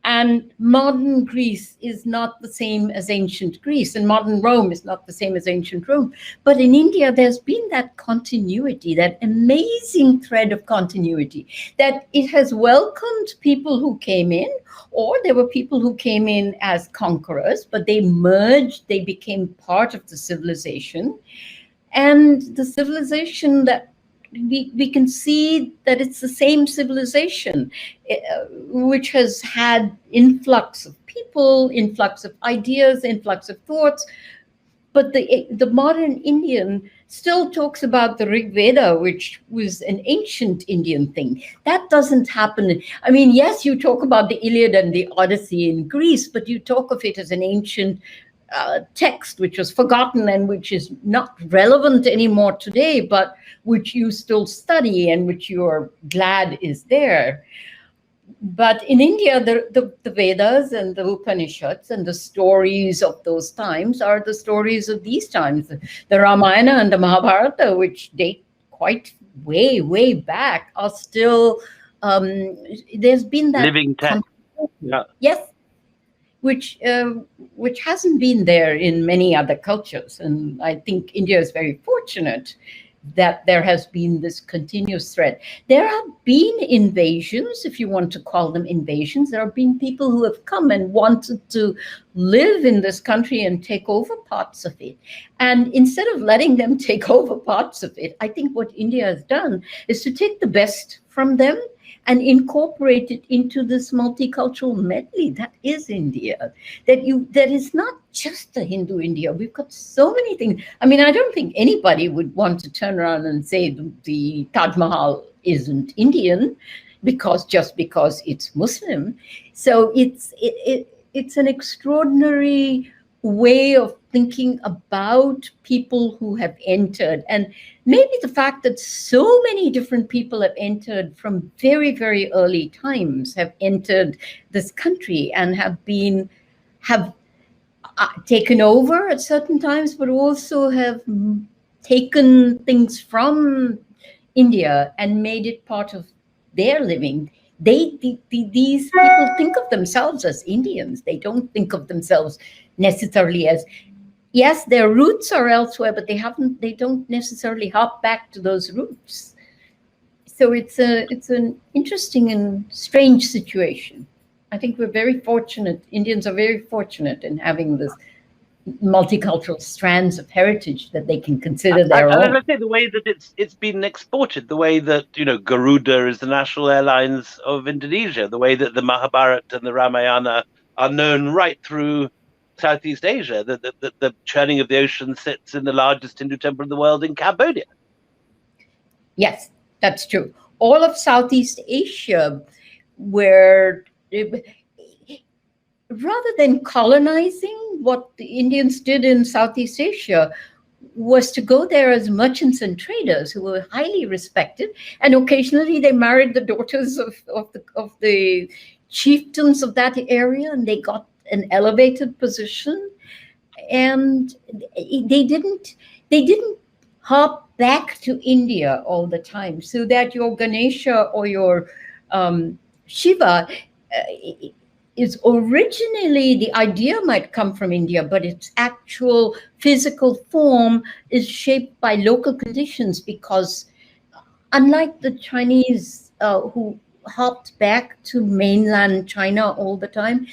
And modern Greece is not the same as ancient Greece, and modern Rome is not the same as ancient Rome. But in India, there's been that continuity, that amazing thread of continuity, that it has welcomed people who came in, or there were people who came in as conquerors, but they merged, they became part of the civilization. And the civilization that we can see that it's the same civilization, which has had influx of people, influx of ideas, influx of thoughts. But the modern Indian still talks about the Rig Veda, which was an ancient Indian thing. That doesn't happen. I mean, yes, you talk about the Iliad and the Odyssey in Greece, but you talk of it as an ancient text which was forgotten and which is not relevant anymore today, but which you still study and which you are glad is there. But in India, the Vedas and the Upanishads and the stories of those times are the stories of these times. The Ramayana and the Mahabharata, which date quite way, way back, are still, there's been that living text. Yeah. Yes, which hasn't been there in many other cultures. And I think India is very fortunate that there has been this continuous thread. There have been invasions, if you want to call them invasions. There have been people who have come and wanted to live in this country and take over parts of it. And instead of letting them take over parts of it, I think what India has done is to take the best from them and incorporate it into this multicultural medley that is India. That is not just a Hindu India. We've got so many things. I mean, I don't think anybody would want to turn around and say the Taj Mahal isn't Indian just because it's Muslim. So it's an extraordinary way of thinking about people who have entered, and maybe the fact that so many different people have entered from very, very early times, have entered this country and have taken over at certain times, but also have taken things from India and made it part of their living. These people think of themselves as Indians. They don't think of themselves necessarily as yes, their roots are elsewhere, but they don't necessarily hop back to those roots. So it's an interesting and strange situation. I think we're very fortunate. Indians are very fortunate in having this multicultural strands of heritage that they can consider their own. And I say the way that it's been exported, the way that, you know, Garuda is the national airlines of Indonesia, the way that the Mahabharata and the Ramayana are known right through Southeast Asia, the churning of the ocean sits in the largest Hindu temple in the world in Cambodia. Yes, that's true. All of Southeast Asia, where rather than colonizing, what the Indians did in Southeast Asia was to go there as merchants and traders who were highly respected, and occasionally they married the daughters of the chieftains of that area, and they got an elevated position, and they didn't hop back to India all the time, so that your Ganesha or your Shiva is originally, the idea might come from India, but its actual physical form is shaped by local conditions, because unlike the Chinese who hopped back to mainland China all the time,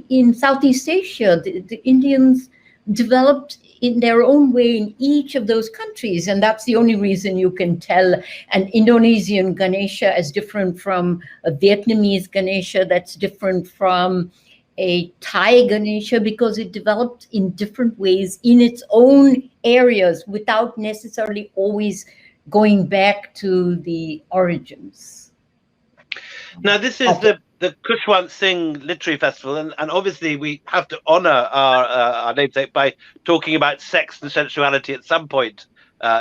in Southeast Asia, the Indians developed in their own way in each of those countries. And that's the only reason you can tell an Indonesian Ganesha as different from a Vietnamese Ganesha, that's different from a Thai Ganesha, because it developed in different ways in its own areas without necessarily always going back to the origins. Now, this is the Khushwant Singh Literary Festival, and obviously we have to honor our namesake by talking about sex and sensuality at some point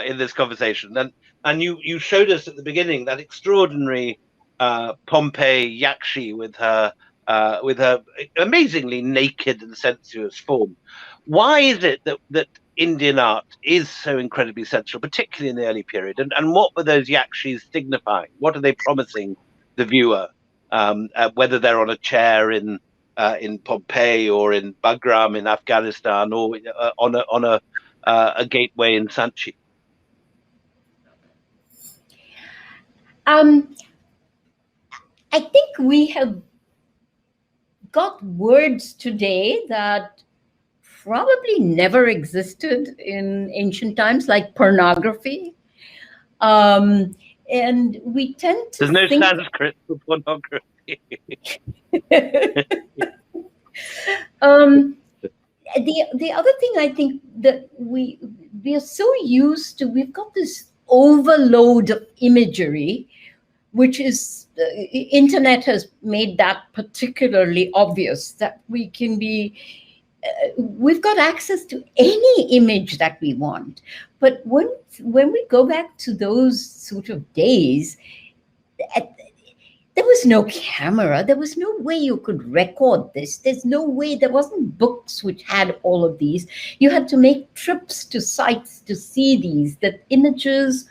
in this conversation. And you showed us at the beginning that extraordinary Pompeii Yakshi with her amazingly naked and sensuous form. Why is it that Indian art is so incredibly sensual, particularly in the early period? And what were those Yakshis signifying? What are they promising the viewer? Whether they're on a chair in Pompeii or in Bagram in Afghanistan, or on a gateway in Sanchi. I think we have got words today that probably never existed in ancient times, like pornography. And we tend to There's no think... Sanskrit for pornography. The other thing I think that we are so used to, we've got this overload of imagery, which is, internet has made that particularly obvious, that we can be, we've got access to any image that we want. But when we go back to those sort of days, there was no camera. There was no way you could record this. There's no way, there wasn't books which had all of these. You had to make trips to sites to see these, that images.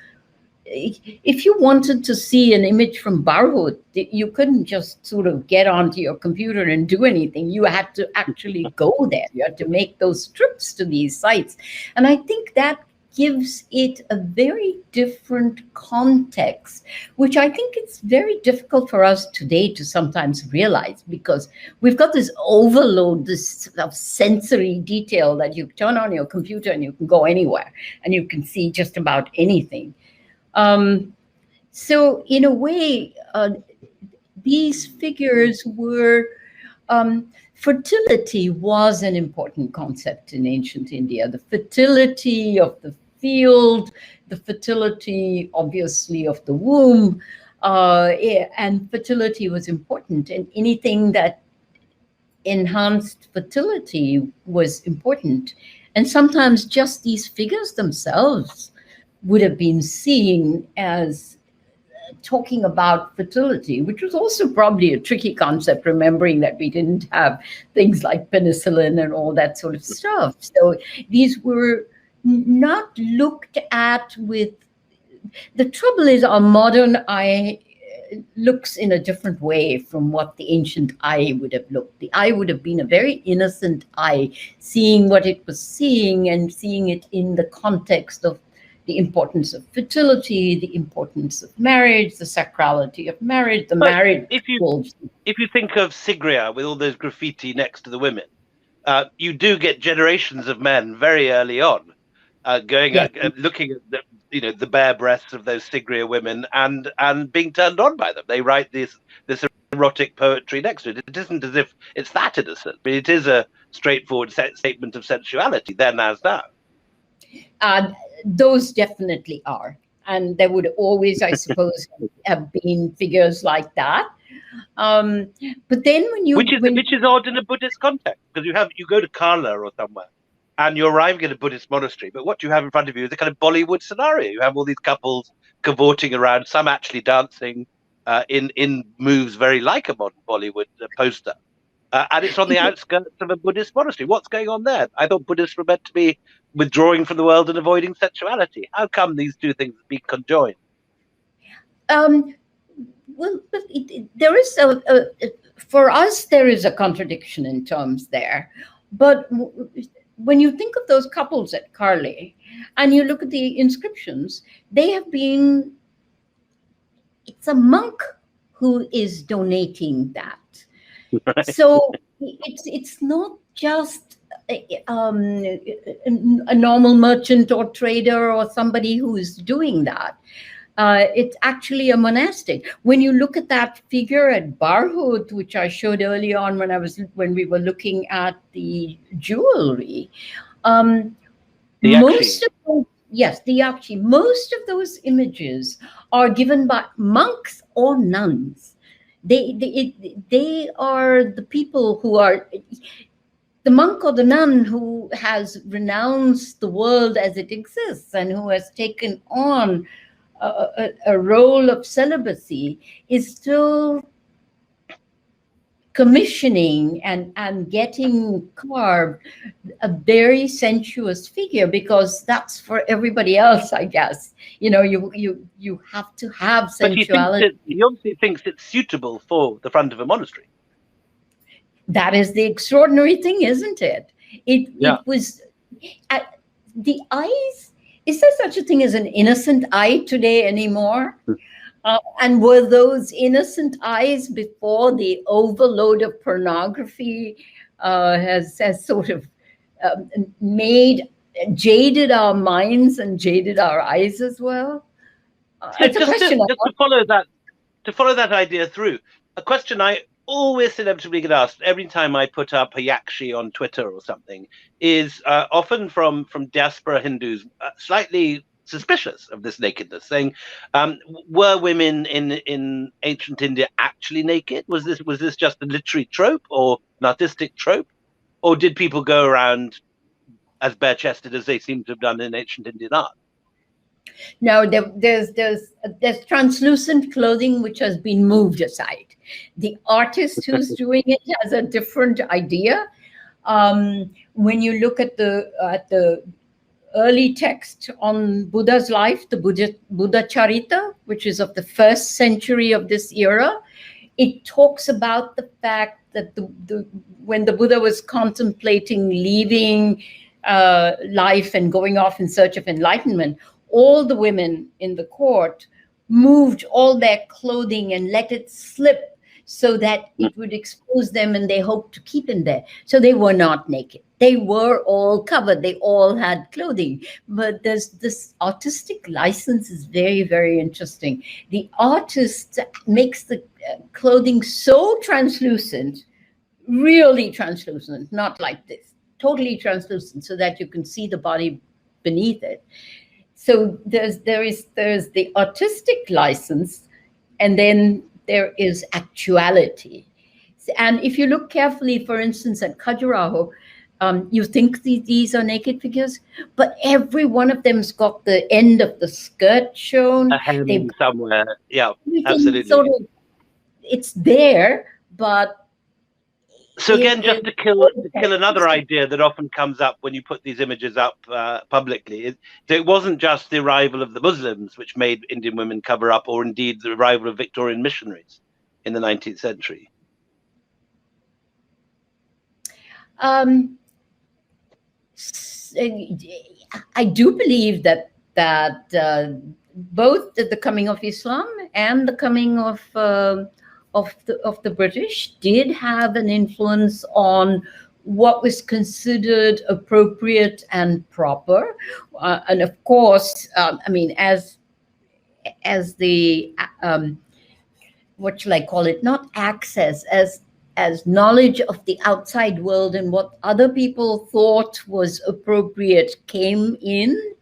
If you wanted to see an image from Barhout, you couldn't just sort of get onto your computer and do anything. You had to actually go there. You had to make those trips to these sites. And I think that gives it a very different context, which I think it's very difficult for us today to sometimes realize, because we've got this overload, this of sensory detail that you turn on your computer and you can go anywhere and you can see just about anything. So in a way, these figures were, fertility was an important concept in ancient India. The fertility of the field, the fertility, obviously, of the womb, and fertility was important. And anything that enhanced fertility was important. And sometimes just these figures themselves would have been seen as talking about fertility, which was also probably a tricky concept, remembering that we didn't have things like penicillin and all that sort of stuff. So these were not looked at with... The trouble is, our modern eye looks in a different way from what the ancient eye would have looked. The eye would have been a very innocent eye, seeing what it was seeing and seeing it in the context of the importance of fertility, the importance of marriage, the sacrality of marriage, the marriage. If you think of Sigria with all those graffiti next to the women, you do get generations of men very early on going looking at the bare breasts of those Sigria women and being turned on by them. They write this erotic poetry next to it. It isn't as if it's that innocent, but it is a straightforward statement of sensuality then as now. Those definitely are, and there would always, I suppose, have been figures like that. But then which is odd in a Buddhist context, because you go to Kerala or somewhere and you're arriving at a Buddhist monastery, but what you have in front of you is a kind of Bollywood scenario. You have all these couples cavorting around, some actually dancing in moves very like a modern Bollywood poster. And it's on the outskirts of a Buddhist monastery. What's going on there? I thought Buddhists were meant to be withdrawing from the world and avoiding sexuality. How come these two things be conjoined? Well, there is for us, there is a contradiction in terms there. But when you think of those couples at Karli and you look at the inscriptions, it's a monk who is donating that. Right. So it's not just a normal merchant or trader or somebody who is doing that. It's actually a monastic. When you look at that figure at Barhut, which I showed early on when we were looking at the jewelry, most of those images are given by monks or nuns. They are the people who are the monk or the nun who has renounced the world as it exists and who has taken on a role of celibacy is still commissioning and getting carved a very sensuous figure, because that's for everybody else, I guess. You have to have sensuality. But he obviously thinks it's suitable for the front of a monastery. That is the extraordinary thing, isn't it? It was the eyes. Is there such a thing as an innocent eye today anymore? And were those innocent eyes before the overload of pornography has sort of jaded our minds and jaded our eyes as well? Just to follow that idea through, a question I always inevitably get asked every time I put up a yakshi on Twitter or something is often from diaspora Hindus, slightly suspicious of this nakedness, saying, were women in ancient India actually naked? Was this just a literary trope or an artistic trope? Or did people go around as bare-chested as they seem to have done in ancient Indian art? No, there's translucent clothing which has been moved aside. The artist who's doing it has a different idea. When you look at the early text on Buddha's life, the Buddha Charita, which is of the 1st century of this era, it talks about the fact that when the Buddha was contemplating leaving life and going off in search of enlightenment, all the women in the court moved all their clothing and let it slip so that it would expose them, and they hoped to keep in there. So they were not naked. They were all covered. They all had clothing. But there's this artistic license is very, very interesting. The artist makes the clothing so translucent, really translucent, not like this, totally translucent, so that you can see the body beneath it. So there's the artistic license, and then there is actuality. And if you look carefully, for instance, at Khajuraho, you think these are naked figures, but every one of them's got the end of the skirt shown. A hem somewhere. Yeah, absolutely. Sort of, it's there, but So again, just to kill another idea that often comes up when you put these images up publicly, so it wasn't just the arrival of the Muslims which made Indian women cover up, or indeed the arrival of Victorian missionaries in the 19th century. I do believe that both the coming of Islam and the coming of the British did have an influence on what was considered appropriate and proper, and of course, I mean, as the what shall I call it? Not access, as knowledge of the outside world and what other people thought was appropriate came in.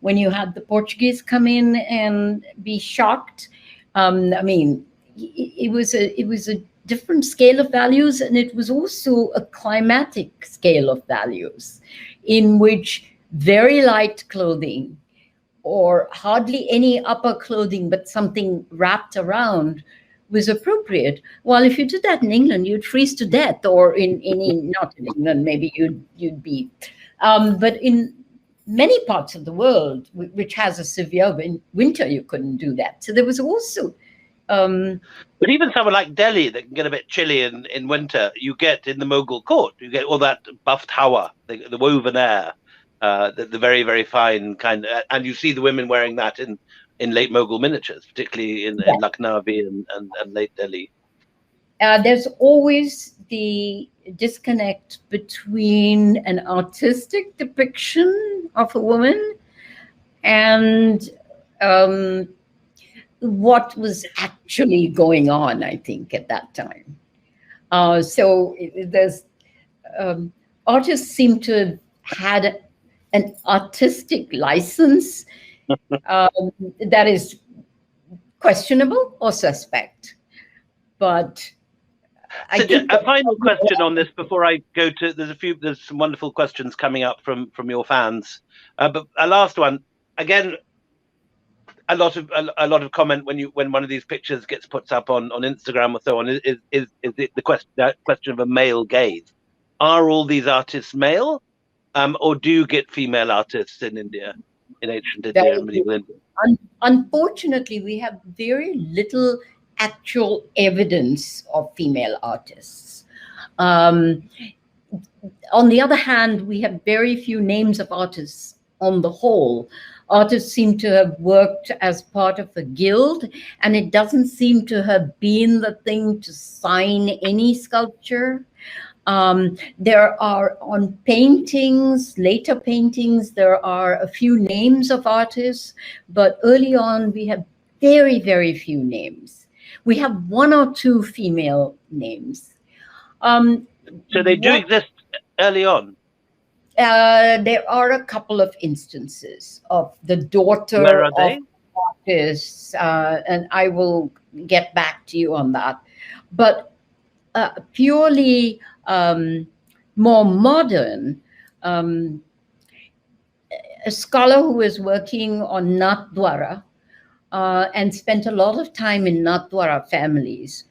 When you had the Portuguese come in and be shocked, I mean, it was a different scale of values, and it was also a climatic scale of values in which very light clothing or hardly any upper clothing but something wrapped around was appropriate. Well, if you did that in England, you'd freeze to death, or not in England, maybe you'd be, but in many parts of the world, which has a severe winter, you couldn't do that. So there was also... but even somewhere like Delhi that can get a bit chilly in winter, you get in the Mughal court, you get all that buffed hawa, the woven air, the very, very fine kind of, and you see the women wearing that in late Mughal miniatures, particularly in Lucknowi and late Delhi. There's always the disconnect between an artistic depiction of a woman and what was actually going on, I think, at that time. So there's artists seem to have had an artistic license that is questionable or suspect. But so a final question on this before I go to, there's some wonderful questions coming up from your fans, but a last one again. A lot of comment when one of these pictures gets put up on Instagram or so on is it the question of a male gaze. Are all these artists male, or do you get female artists in India, in ancient India and medieval India? Unfortunately, we have very little actual evidence of female artists. On the other hand, we have very few names of artists on the whole. Artists seem to have worked as part of a guild, and it doesn't seem to have been the thing to sign any sculpture. There are on paintings, later paintings, there are a few names of artists, but early on we have very, very few names. We have one or two female names. So they do exist early on? There are a couple of instances of the daughter Where are of they? artists, and I will get back to you on that. But purely more modern, a scholar who is working on Nathdwara and spent a lot of time in Nathdwara families.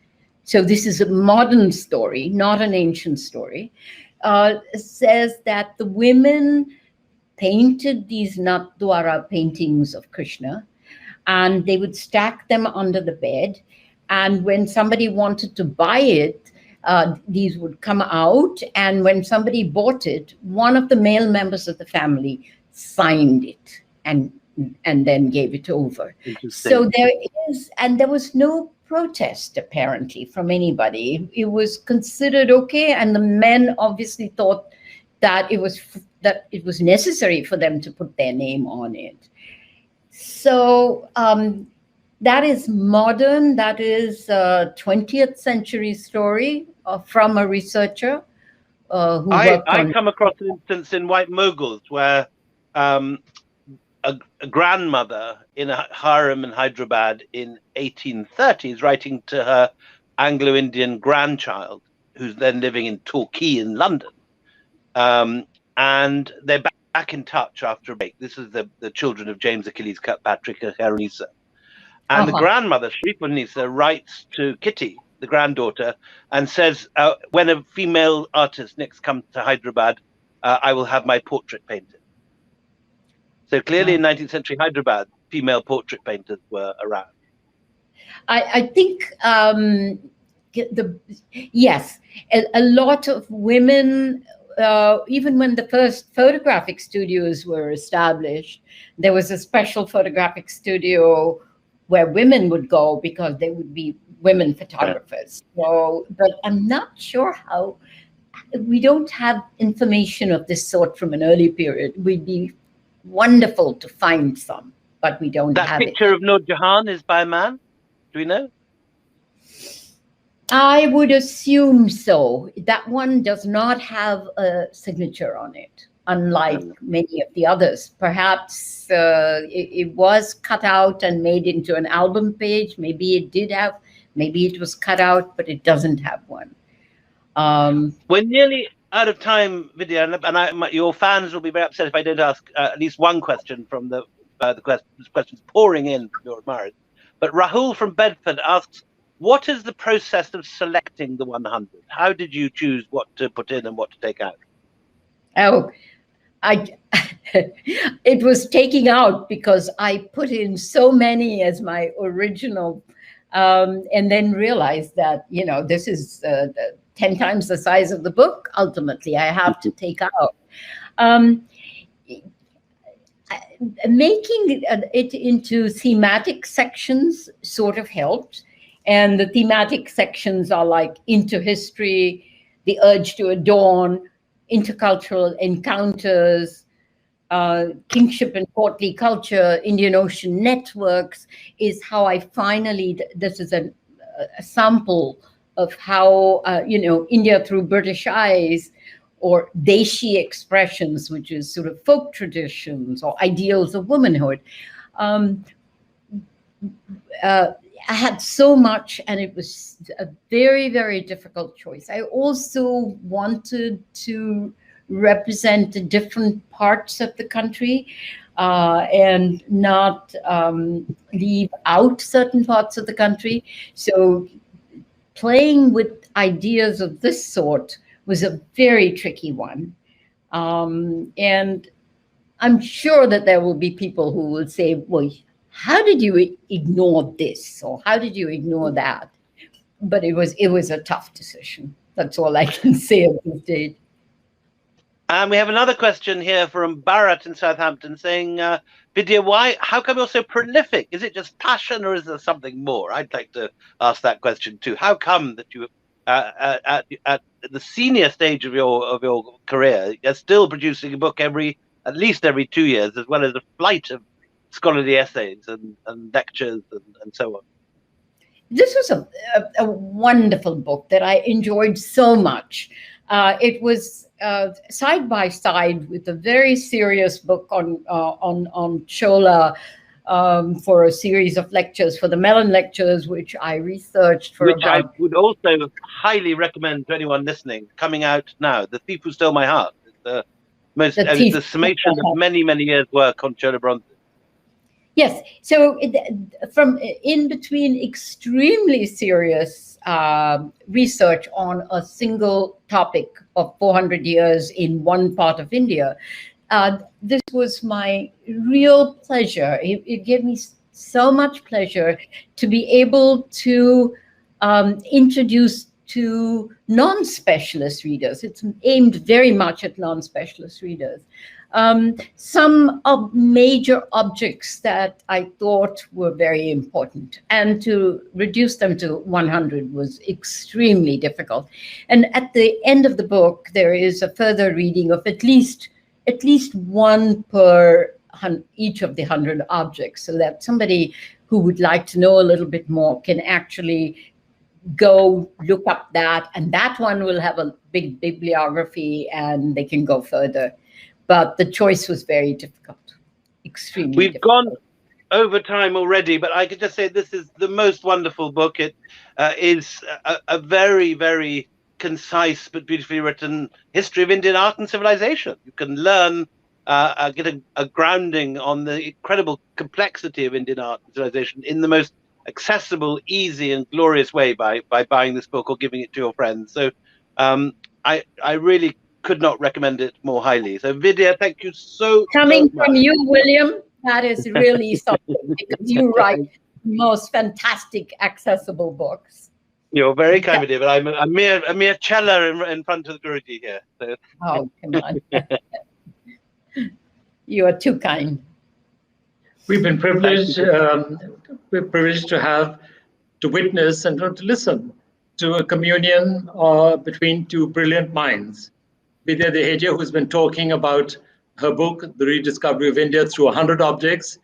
So this is a modern story, not an ancient story. Says that the women painted these Nathdwara paintings of Krishna, and they would stack them under the bed. And when somebody wanted to buy it, these would come out. And when somebody bought it, one of the male members of the family signed it and then gave it over. So there was no protest apparently from anybody. It was considered okay, and the men obviously thought that it was necessary for them to put their name on it. So that is modern. That is a 20th century story from a researcher who worked on. I come across an instance in White Mughals where a grandmother in a harem in Hyderabad in 1830s writing to her Anglo-Indian grandchild, who's then living in Torquay in London. And they're back in touch after a break. This is the children of James Achilles Kirkpatrick and Haronisa. And the grandmother, Shripanisa, writes to Kitty the granddaughter, and says, when a female artist next comes to Hyderabad, I will have my portrait painted. So clearly in 19th century Hyderabad, female portrait painters were around. I think, yes, a lot of women, even when the first photographic studios were established, there was a special photographic studio where women would go because they would be women photographers. So, but I'm not sure how, we don't have information of this sort from an early period. It would be wonderful to find some, but we don't have it. That picture of Nur Jahan is by a man? Do we know? I would assume so. That one does not have a signature on it, unlike many of the others. Perhaps it was cut out and made into an album page. Maybe it did have, maybe it was cut out, but it doesn't have one. We're nearly out of time, Vidya, and your fans will be very upset if I don't ask at least one question from the questions pouring in from your admirers. But Rahul from Bedford asks, what is the process of selecting the 100? How did you choose what to put in and what to take out? Oh, it was taking out because I put in so many as my original, and then realized that, you know, this is 10 times the size of the book. Ultimately, I have to take out. Making it into thematic sections sort of helped. And the thematic sections are like into history, the urge to adorn, intercultural encounters, kingship and courtly culture, Indian Ocean networks, is how I finally, this is a sample of how, you know, India through British eyes, or Deshi expressions, which is sort of folk traditions or ideals of womanhood. I had so much, and it was a very, very difficult choice. I also wanted to represent the different parts of the country and not leave out certain parts of the country. So playing with ideas of this sort was a very tricky one. And I'm sure that there will be people who will say, well, how did you ignore this? Or how did you ignore that? But it was a tough decision. That's all I can say at this stage. And we have another question here from Bharat in Southampton saying, Vidya, how come you're so prolific? Is it just passion or is there something more? I'd like to ask that question too. How come that you, at the senior stage of your career, you're still producing a book at least every 2 years, as well as a flight of scholarly essays and lectures and so on? This was a wonderful book that I enjoyed so much. It was side by side with a very serious book on Chola for a series of lectures, for the Mellon Lectures, which I researched for which I would also highly recommend to anyone listening, coming out now. The Thief Who Stole My Heart. It's the summation of many, many years' work on Chola bronzes. Yes, so from in between extremely serious research on a single topic of 400 years in one part of India, this was my real pleasure. It gave me so much pleasure to be able to introduce to non-specialist readers. It's aimed very much at non-specialist readers. Some of major objects that I thought were very important, and to reduce them to 100 was extremely difficult. And at the end of the book, there is a further reading of at least one per each of the 100 objects, so that somebody who would like to know a little bit more can actually go look up that, and that one will have a big bibliography and they can go further. But the choice was very difficult, extremely difficult. We've gone over time already, but I could just say this is the most wonderful book. It is a very, very concise but beautifully written history of Indian art and civilization. You can learn, get a grounding on the incredible complexity of Indian art and civilization in the most accessible, easy, and glorious way by buying this book or giving it to your friends. So I really could not recommend it more highly. So Vidya, thank you so Coming much. from you, William, that is really something, because you write most fantastic accessible books. You're very kind, Vidya, but I'm a mere cello in front of the Guruji here. So. Oh, come on. You are too kind. We've been privileged. We're privileged to witness and to listen to a communion between two brilliant minds. Vidya DEHEJIA, who's been talking about her book, The Rediscovery of India Through 100 Objects,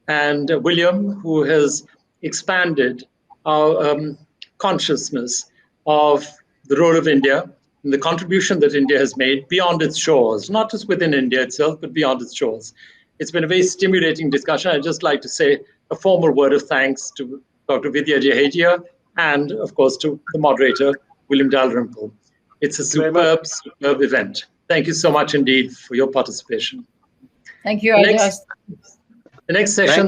and William, who has expanded our consciousness of the role of India and the contribution that India has made beyond its shores, not just within India itself, but beyond its shores. It's been a very stimulating discussion. I'd just like to say a formal word of thanks to Dr. Vidya DEHEJIA and, of course, to the moderator, William Dalrymple. It's a superb event. Thank you so much indeed for your participation. Thank you, The next session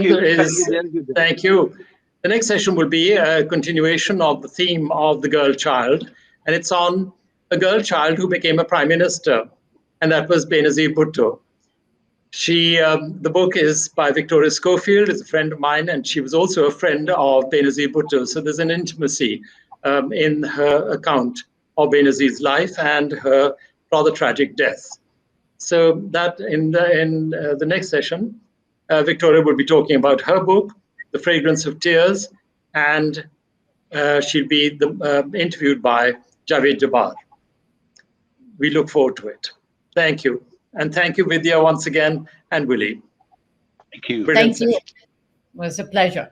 thank you. The next session will be a continuation of the theme of the girl child, and it's on a girl child who became a prime minister, and that was Benazir Bhutto. The book is by Victoria Schofield, is a friend of mine, and she was also a friend of Benazir Bhutto. So there's an intimacy in her account of Benazir's life and her rather tragic death. So that in the next session, Victoria will be talking about her book, The Fragrance of Tears, and she'll be interviewed by Javed Jabbar. We look forward to it. Thank you. And thank you, Vidya, once again, and Willie. Thank you. Thank you. It was a pleasure.